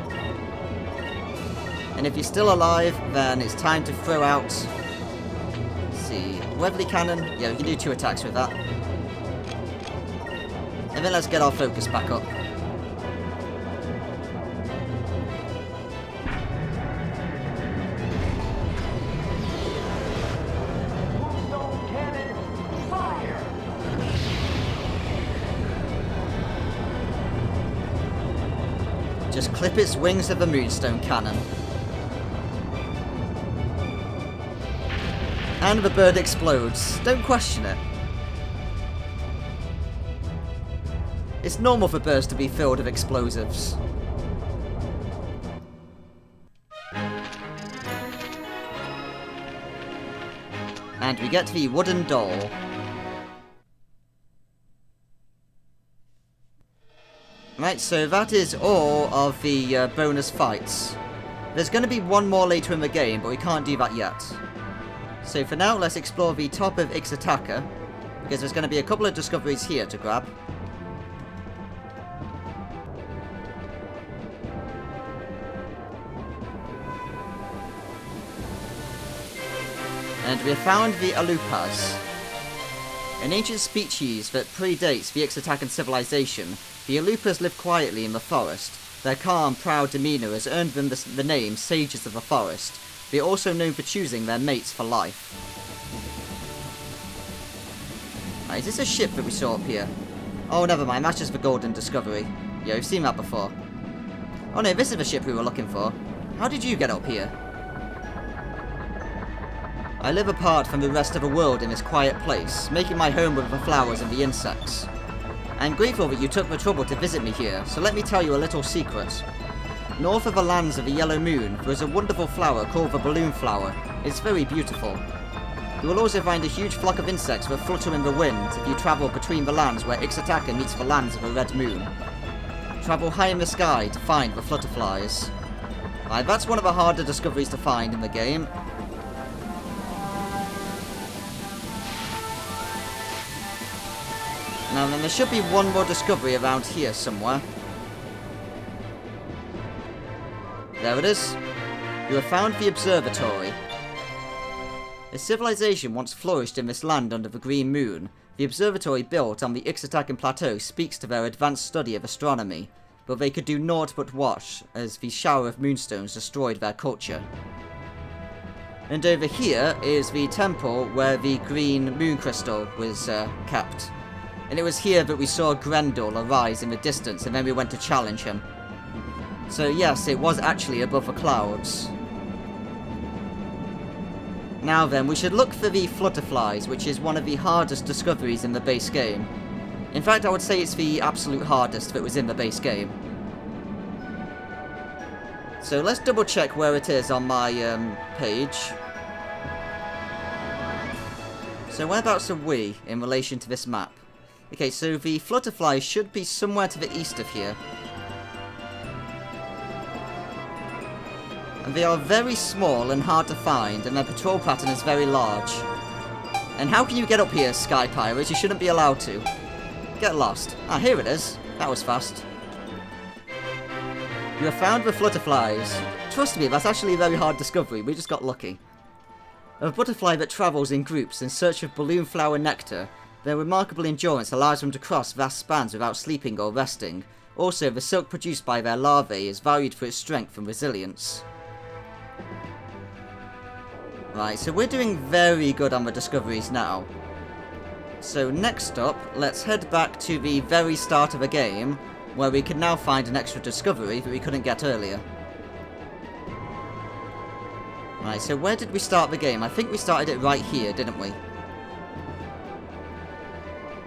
And if you're still alive, then it's time to throw out... Let's see... Weatherly cannon. Yeah, we can do 2 attacks with that. And then let's get our focus back up. Moonstone cannon, fire! Just clip its wings of the Moonstone cannon. And the bird explodes. Don't question it. It's normal for birds to be filled with explosives. And we get to the wooden doll. Right, so that is all of the bonus fights. There's going to be one more later in the game, but we can't do that yet. So for now, let's explore the top of Ixtaka, because there's going to be a couple of discoveries here to grab. And we have found the Alupas. An ancient species that predates the Ixtacan civilization, the Alupas live quietly in the forest. Their calm, proud demeanour has earned them the name Sages of the Forest. They are also known for choosing their mates for life. Right, is this a ship that we saw up here? Oh, never mind, that's just the Golden Discovery. Yeah, we've seen that before. Oh no, this is the ship we were looking for. How did you get up here? I live apart from the rest of the world in this quiet place, making my home with the flowers and the insects. I am grateful that you took the trouble to visit me here, so let me tell you a little secret. North of the lands of the Yellow Moon, there is a wonderful flower called the balloon flower. It's very beautiful. You will also find a huge flock of insects that flutter in the wind if you travel between the lands where Ixtaka meets the lands of the Red Moon. Travel high in the sky to find the Flutterflies. Right, that's one of the harder discoveries to find in the game. Now then, there should be one more discovery around here somewhere. There it is. You have found the Observatory. A civilization once flourished in this land under the Green Moon. The observatory built on the Ixtacan Plateau speaks to their advanced study of astronomy, but they could do naught but watch as the shower of moonstones destroyed their culture. And over here is the temple where the green moon crystal was kept. And it was here that we saw Grendel arise in the distance, and then we went to challenge him. So yes, it was actually above the clouds. Now then, we should look for the Flutterflies, which is one of the hardest discoveries in the base game. In fact, I would say it's the absolute hardest that was in the base game. So let's double check where it is on my page. So whereabouts are we in relation to this map? Okay, so the Flutterflies should be somewhere to the east of here. And they are very small and hard to find, and their patrol pattern is very large. And how can you get up here, Sky Pirates? You shouldn't be allowed to. Get lost. Ah, here it is. That was fast. You have found the Flutterflies. Trust me, that's actually a very hard discovery. We just got lucky. A butterfly that travels in groups in search of balloon flower nectar. Their remarkable endurance allows them to cross vast spans without sleeping or resting. Also, the silk produced by their larvae is valued for its strength and resilience. Right, so we're doing very good on the discoveries now. So next up, let's head back to the very start of the game, where we can now find an extra discovery that we couldn't get earlier. Right, so where did we start the game? I think we started it right here, didn't we?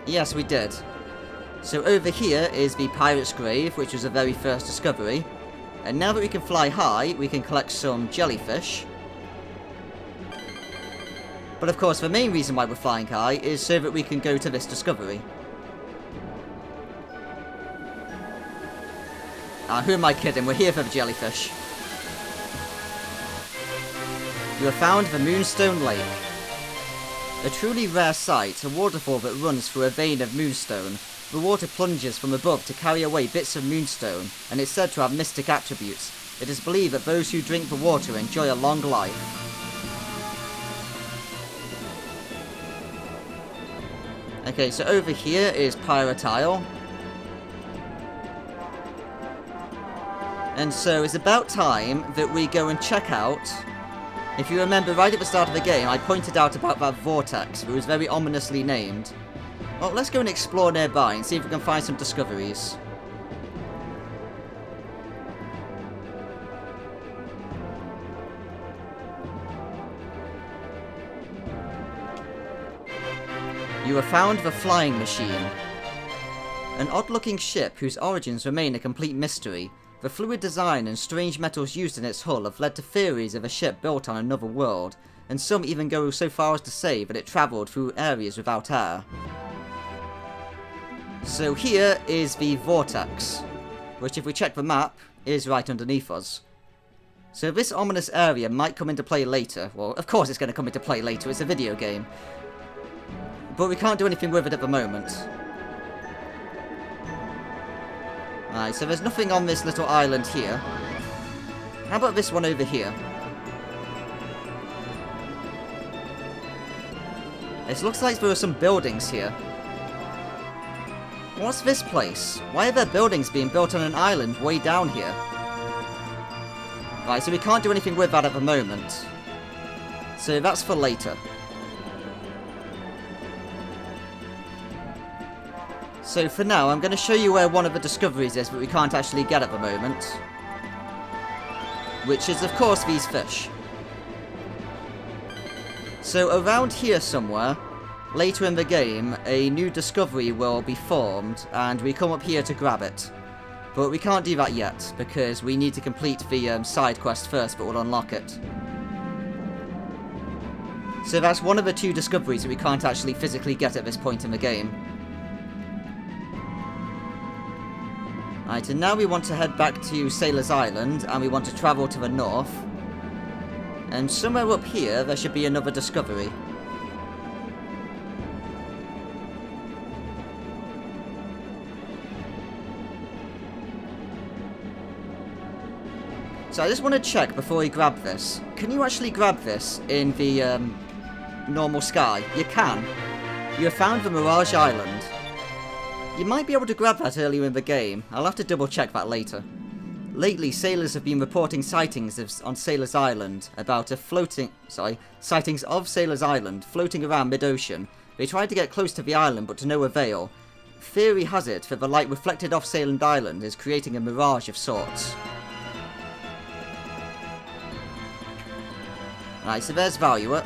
Yes, we did. So over here is the Pirate's Grave, which was the very first discovery. And now that we can fly high, we can collect some jellyfish. But of course, the main reason why we're flying high is so that we can go to this discovery. Who am I kidding? We're here for the jellyfish. You have found the Moonstone Lake. A truly rare sight, a waterfall that runs through a vein of moonstone. The water plunges from above to carry away bits of moonstone, and is said to have mystic attributes. It is believed that those who drink the water enjoy a long life. Okay, so over here is Pirate Isle. And so it's about time that we go and check out... If you remember, right at the start of the game, I pointed out about that vortex, that was very ominously named. Well, let's go and explore nearby and see if we can find some discoveries. You have found the Flying Machine. An odd-looking ship whose origins remain a complete mystery. The fluid design and strange metals used in its hull have led to theories of a ship built on another world, and some even go so far as to say that it travelled through areas without air. So here is the vortex, which if we check the map, is right underneath us. So this ominous area might come into play later. Well, of course it's going to come into play later, it's a video game. But we can't do anything with it at the moment. Alright, so there's nothing on this little island here. How about this one over here? It looks like there are some buildings here. What's this place? Why are there buildings being built on an island way down here? Right, so we can't do anything with that at the moment. So that's for later. So for now, I'm going to show you where one of the discoveries is, but we can't actually get at the moment. Which is, of course, these fish. So around here somewhere, later in the game, a new discovery will be formed, and we come up here to grab it. But we can't do that yet, because we need to complete the side quest first, but we'll unlock it. So that's one of the two discoveries that we can't actually physically get at this point in the game. Right, and now we want to head back to Sailor's Island, and we want to travel to the north. And somewhere up here, there should be another discovery. So I just want to check before we grab this. Can you actually grab this in the normal sky? You can. You have found the Mirage Island. You might be able to grab that earlier in the game. I'll have to double check that later. Lately, sailors have been reporting sightings on Sailor's Island about sightings of Sailor's Island floating around mid-ocean. They tried to get close to the island, but to no avail. Theory has it that the light reflected off Sailor Island is creating a mirage of sorts. Right, so there's Valuer.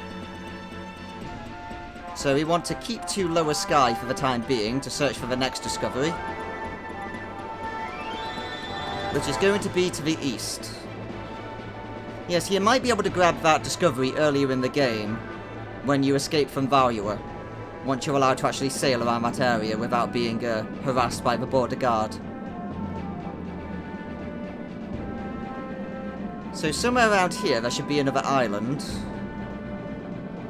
So we want to keep to lower sky for the time being to search for the next discovery. Which is going to be to the east. Yes, you might be able to grab that discovery earlier in the game, when you escape from Valuer, once you're allowed to actually sail around that area without being harassed by the border guard. So somewhere around here there should be another island.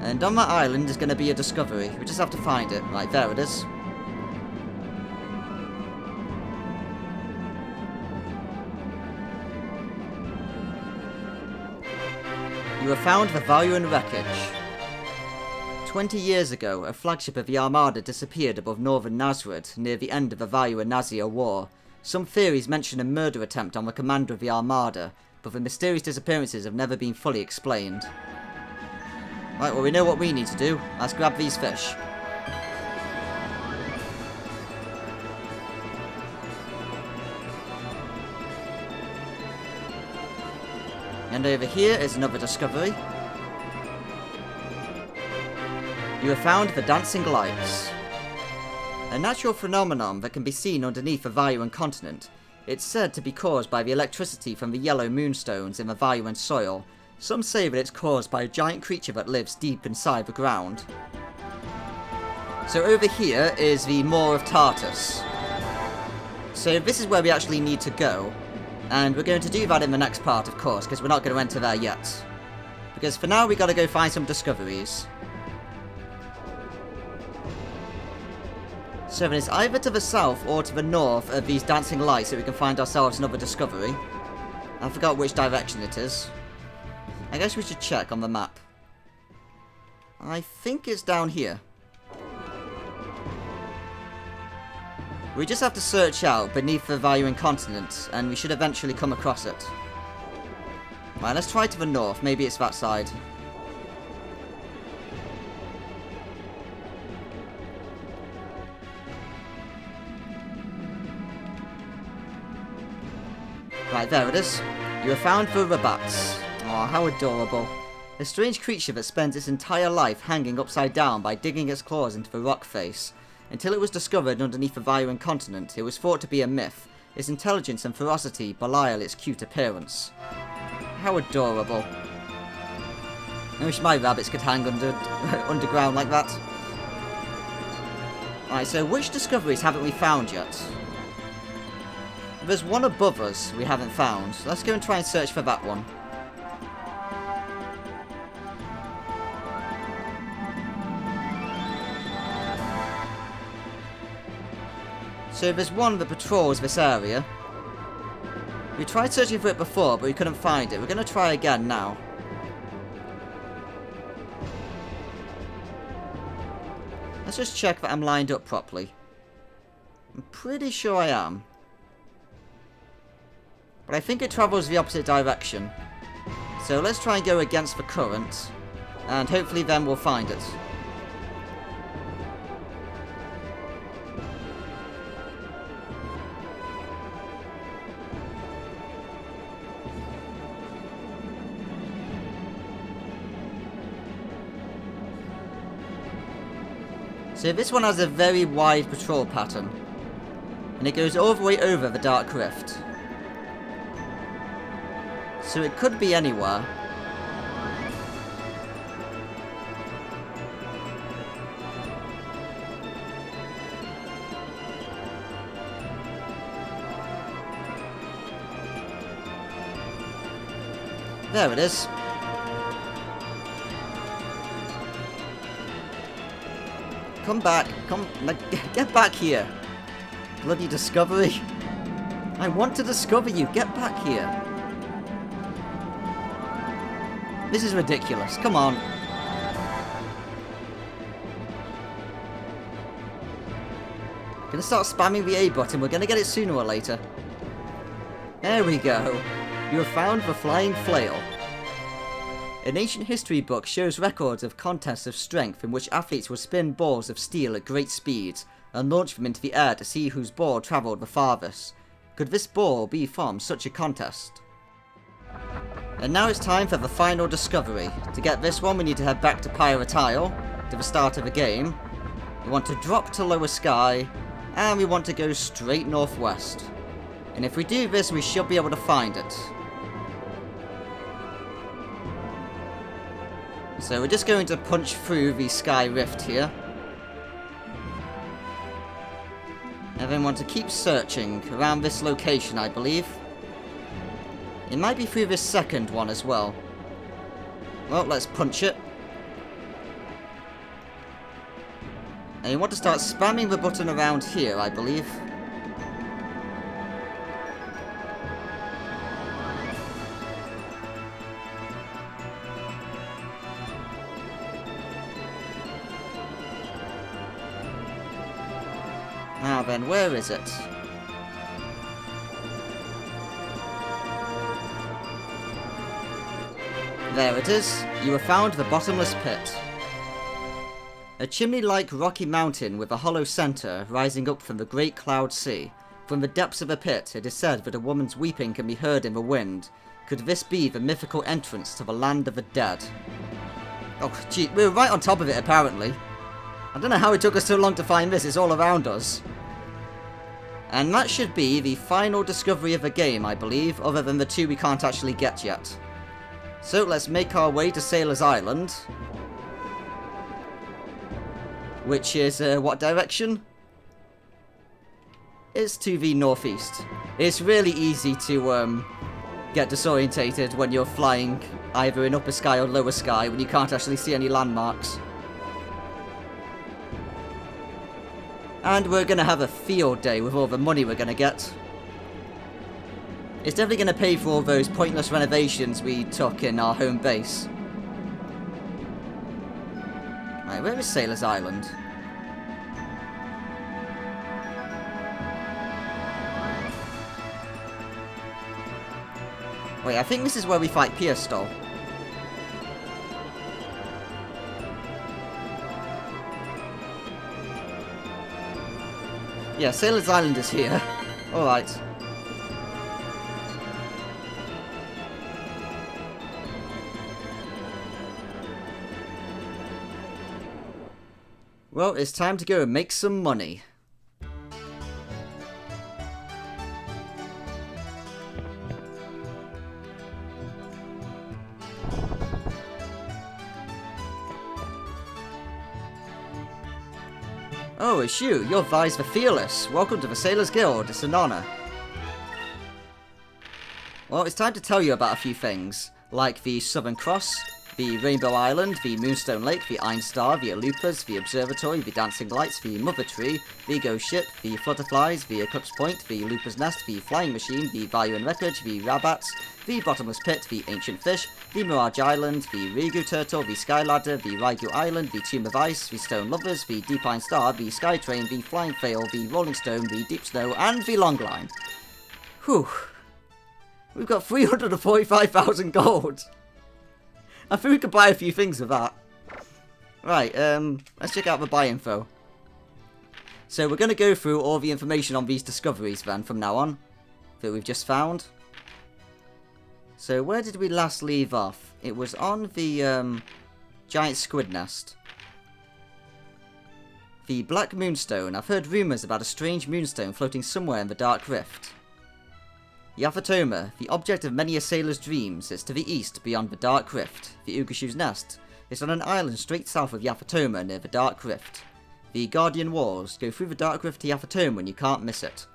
And on that island is going to be a discovery. We just have to find it. Right, there it is. You have found the Valuan wreckage. 20 years ago, a flagship of the Armada disappeared above northern Nazrid near the end of the Valuan-Nazir War. Some theories mention a murder attempt on the commander of the Armada, but the mysterious disappearances have never been fully explained. Right, well we know what we need to do. Let's grab these fish. And over here is another discovery. You have found the Dancing Lights. A natural phenomenon that can be seen underneath the Valuan continent. It's said to be caused by the electricity from the yellow moonstones in the Valuan soil. Some say that it's caused by a giant creature that lives deep inside the ground. So over here is the Maw of Tartus. So this is where we actually need to go. And we're going to do that in the next part, of course, because we're not going to enter there yet. Because for now, we got to go find some discoveries. So then it's either to the south or to the north of these dancing lights that we can find ourselves another discovery. I forgot which direction it is. I guess we should check on the map. I think it's down here. We just have to search out beneath the valuing continent, and we should eventually come across it. Right, let's try to the north. Maybe it's that side. Right, there it is. You have found the rabats. Oh, how adorable. A strange creature that spends its entire life hanging upside down by digging its claws into the rock face. Until it was discovered underneath the Valyrian continent, it was thought to be a myth. Its intelligence and ferocity belie its cute appearance. How adorable. I wish my rabbits could hang underground like that. Alright, so which discoveries haven't we found yet? There's one above us we haven't found. Let's go and try and search for that one. So there's one that patrols this area. We tried searching for it before, but we couldn't find it. We're going to try again now. Let's just check that I'm lined up properly. I'm pretty sure I am. But I think it travels the opposite direction. So let's try and go against the current. And hopefully then we'll find it. So this one has a very wide patrol pattern. And it goes all the way over the Dark Rift. So it could be anywhere. There it is. Come back. Come. Get back here. Bloody discovery. I want to discover you. Get back here. This is ridiculous. Come on. Gonna start spamming the A button. We're gonna get it sooner or later. There we go. You have found the flying flail. An ancient history book shows records of contests of strength in which athletes would spin balls of steel at great speeds and launch them into the air to see whose ball travelled the farthest. Could this ball be from such a contest? And now it's time for the final discovery. To get this one, we need to head back to Pirate Isle, to the start of the game. We want to drop to lower sky, and we want to go straight northwest. And if we do this, we should be able to find it. So we're just going to punch through the sky rift here. And then want to keep searching around this location, I believe. It might be through this second one as well. Well, let's punch it. And you want to start spamming the button around here, I believe. Now then, where is it? There it is. You have found the Bottomless Pit. A chimney-like rocky mountain with a hollow centre rising up from the great cloud sea. From the depths of a pit, it is said that a woman's weeping can be heard in the wind. Could this be the mythical entrance to the land of the dead? Oh, gee, we were right on top of it, apparently. I don't know how it took us so long to find this. It's all around us. And that should be the final discovery of the game, I believe, other than the two we can't actually get yet. So let's make our way to Sailor's Island. Which is, what direction? is to the northeast. It's really easy to get disorientated when you're flying either in upper sky or lower sky when you can't actually see any landmarks. And we're going to have a field day with all the money we're going to get. It's definitely going to pay for all those pointless renovations we took in our home base. Right, where is Sailor's Island? Wait, I think this is where we fight Pierstol. Yeah, Sailor's Island is here. Alright. Well, it's time to go and make some money. Oh, it's you. You're Vise the Fearless. Welcome to the Sailors Guild. It's an honor. Well, it's time to tell you about a few things, like the Southern Cross, the Rainbow Island, the Moonstone Lake, the Iron Star, the Eclipse, the Observatory, the Dancing Lights, the Mother Tree, the Ghost Ship, the Flutterflies, the Eclipse Point, the Looper's Nest, the Flying Machine, the Value and Wreckage, the Rabats, the Bottomless Pit, the Ancient Fish, the Mirage Island, the Rigu Turtle, the Sky Ladder, the Rygu Island, the Tomb of Ice, the Stone Lovers, the Deep Iron Star, the Sky Train, the Flying Fail, the Rolling Stone, the Deep Snow, and the Long Line. Whew. We've got 345,000 gold. I think we could buy a few things with that. Right, let's check out the buy info. So we're going to go through all the information on these discoveries then from now on that we've just found. So where did we last leave off? It was on the giant squid nest. The Black Moonstone. I've heard rumours about a strange moonstone floating somewhere in the Dark Rift. Yaphatoma, the object of many a sailor's dreams, is to the east beyond the Dark Rift. The Ugashu's Nest is on an island straight south of Yaphatoma near the Dark Rift. The Guardian Walls go through the Dark Rift to Yaphatoma and you can't miss it.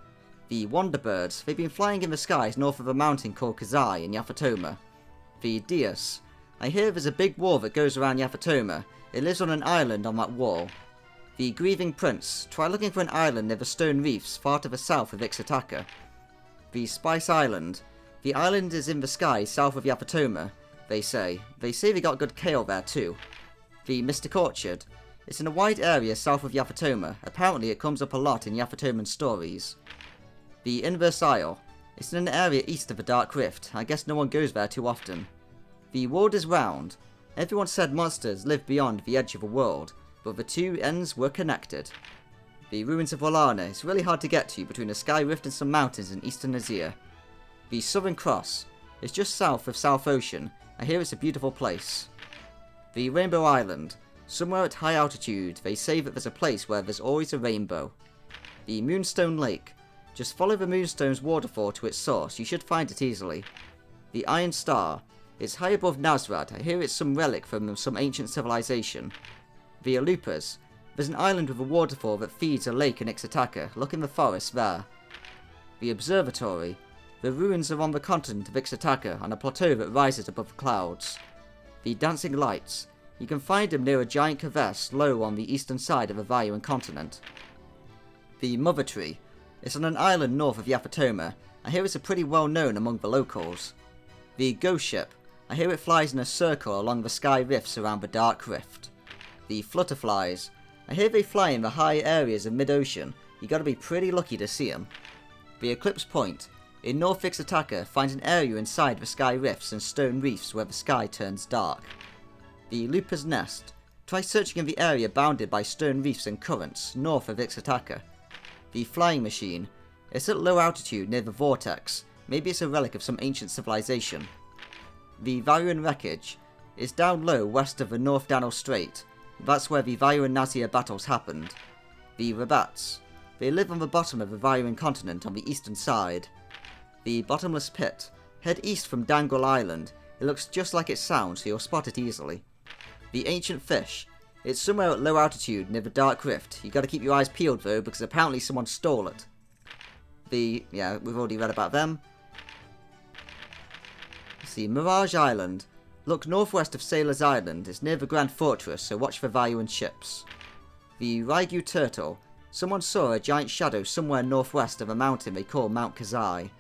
The Wanderbirds, they've been flying in the skies north of a mountain called Kazai in Yaphatoma. The Dias, I hear there's a big wall that goes around Yaphatoma. It lives on an island on that wall. The Grieving Prince, try looking for an island near the stone reefs far to the south of Ixataka. The Spice Island. The island is in the sky south of Yaphatoma, they say. They say they got good kale there too. The Mystic Orchard. It's in a wide area south of Yaphatoma. Apparently it comes up a lot in Yaphatoman stories. The Inverse Isle. It's in an area east of the Dark Rift. I guess no one goes there too often. The world is round. Everyone said monsters live beyond the edge of the world, but the two ends were connected. The Ruins of Volana. It's really hard to get to between the Sky Rift and some mountains in eastern Azir. The Southern Cross. It's just south of South Ocean. I hear it's a beautiful place. The Rainbow Island. Somewhere at high altitude, they say that there's a place where there's always a rainbow. The Moonstone Lake. Just follow the Moonstone's waterfall to its source, you should find it easily. The Iron Star. It's high above Nazrad. I hear it's some relic from some ancient civilization. The Alupas. There's an island with a waterfall that feeds a lake in Ixataka. Look in the forest there. The Observatory. The ruins are on the continent of Ixataka, on a plateau that rises above the clouds. The Dancing Lights. You can find them near a giant crevasse low on the eastern side of the Valuan continent. The Mother Tree. It's on an island north of Yaphatoma. I hear it's a pretty well known among the locals. The Ghost Ship. I hear it flies in a circle along the sky rifts around the Dark Rift. The Flutterflies. I hear they fly in the high areas of mid-ocean. You gotta be pretty lucky to see them. The Eclipse Point. In North Ixataka, finds an area inside the sky rifts and stone reefs where the sky turns dark. The Looper's Nest. Try searching in the area bounded by stone reefs and currents, north of Ixataka. The Flying Machine. It's at low altitude near the vortex. Maybe it's a relic of some ancient civilization. The Valuan Wreckage. It's down low west of the North Danel Strait. That's where the Valuan Nazir battles happened. The Rabats. They live on the bottom of the Valuan continent on the eastern side. The Bottomless Pit. Head east from Dangle Island. It looks just like it sounds, so you'll spot it easily. The Ancient Fish. It's somewhere at low altitude near the Dark Rift. You gotta keep your eyes peeled though, because apparently someone stole it. Yeah, we've already read about them. Let's see, Mirage Island. Look northwest of Sailor's Island. It's near the Grand Fortress, so watch for value and ships. The Raigu Turtle. Someone saw a giant shadow somewhere northwest of a mountain they call Mount Kazai.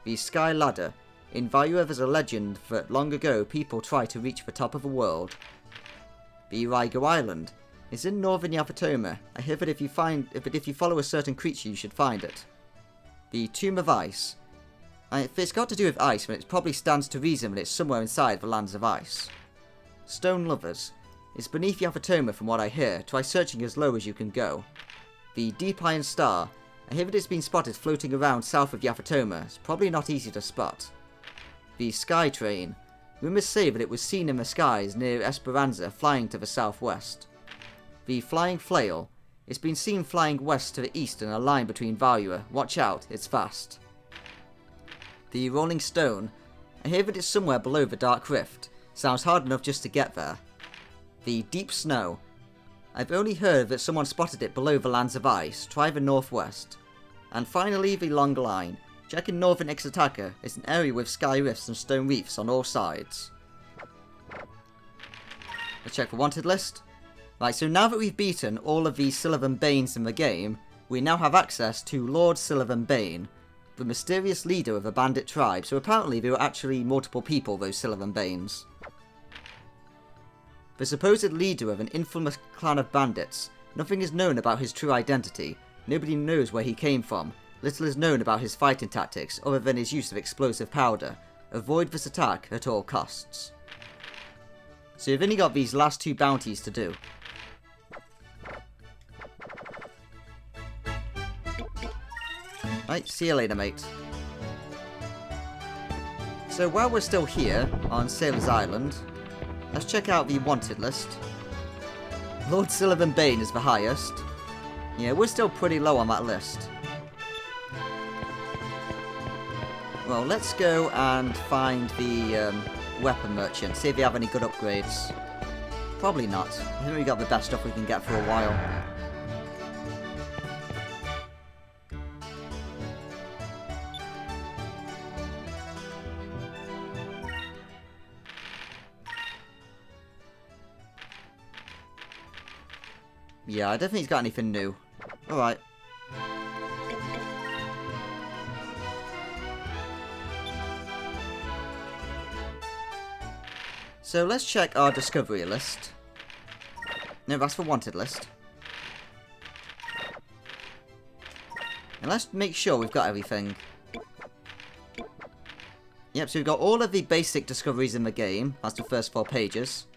The Sky Ladder. In Valuev there's a legend that long ago people tried to reach the top of the world. The Raigu Island. It's in northern Yapatoma. I hear that if you follow a certain creature you should find it. The Tomb of Ice. If it's got to do with ice, then it probably stands to reason that it's somewhere inside the lands of ice. Stone Lovers. It's beneath Yapatoma from what I hear. Try searching as low as you can go. The Deep Iron Star. I hear that it's been spotted floating around south of Yapatoma. It's probably not easy to spot. The Sky Train. Rumours say that it was seen in the skies near Esperanza flying to the southwest. The Flying Flail. It's been seen flying west to the east in a line between Valua. Watch out, it's fast. The Rolling Stone. I hear that it's somewhere below the Dark Rift. Sounds hard enough just to get there. The Deep Snow. I've only heard that someone spotted it below the lands of ice. Try the northwest. And finally, the Long Line. Check in northern Ixataka. It's an area with sky rifts and stone reefs on all sides. Let's check the wanted list. Right, so now that we've beaten all of the Sylvan Banes in the game, we now have access to Lord Sylvan Bane, the mysterious leader of a bandit tribe. So apparently there were actually multiple people, those Sylvan Banes. The supposed leader of an infamous clan of bandits. Nothing is known about his true identity. Nobody knows where he came from. Little is known about his fighting tactics other than his use of explosive powder. Avoid this attack at all costs. So you've only got these last two bounties to do. Right, see you later, mate. So while we're still here on Sailor's Island, let's check out the wanted list. Lord Sylvan Bane is the highest. Yeah, we're still pretty low on that list. Well, let's go and find the weapon merchant, see if they have any good upgrades. Probably not. I think we got the best stuff we can get for a while. Yeah, I don't think he's got anything new. Alright. So let's check our discovery list. No, that's the wanted list. And let's make sure we've got everything. Yep, so we've got all of the basic discoveries in the game. That's the first 4 pages.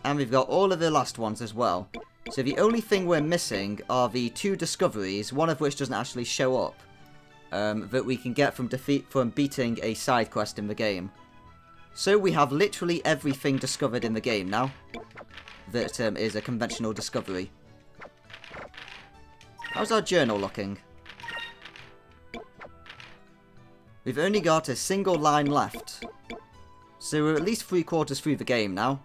And we've got all of the last ones as well. So the only thing we're missing are the 2 discoveries, one of which doesn't actually show up. That we can get from beating a side quest in the game. So we have literally everything discovered in the game now. That is a conventional discovery. How's our journal looking? We've only got a single line left. So we're at least 3/4 through the game now.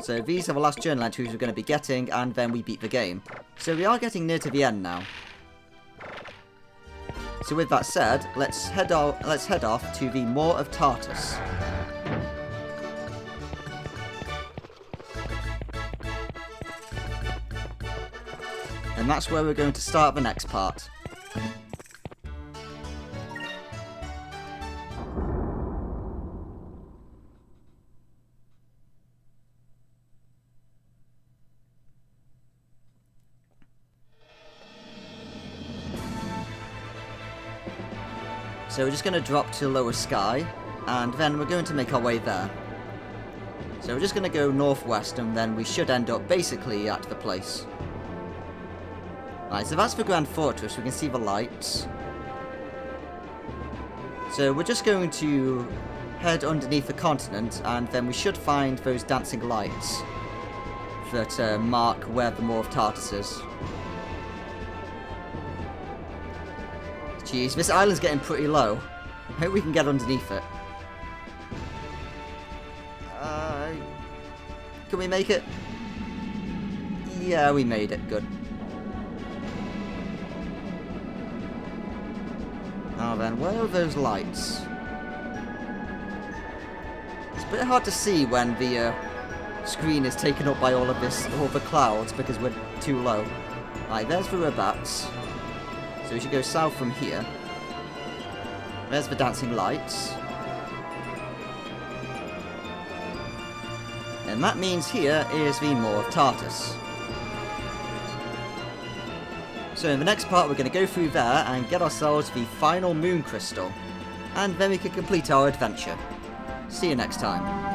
So these are the last journal entries we're going to be getting, and then we beat the game. So we are getting near to the end now. So with that said, let's head off to the Moor of Tartus. And that's where we're going to start the next part. So we're just going to drop to lower sky, and then we're going to make our way there. So we're just going to go northwest, and then we should end up basically at the place. Right, so that's the Grand Fortress. We can see the lights. So we're just going to head underneath the continent, and then we should find those dancing lights that mark where the Moor of Tartus is. Jeez, this island's getting pretty low. I hope we can get underneath it. Can we make it? Yeah, we made it. Good. Now then, where are those lights? It's a bit hard to see when the screen is taken up by all the clouds because we're too low. Right, there's the Rabats. So we should go south from here. There's the dancing lights. And that means here is the Maw of Tartarus. So in the next part we're going to go through there and get ourselves the final moon crystal. And then we can complete our adventure. See you next time.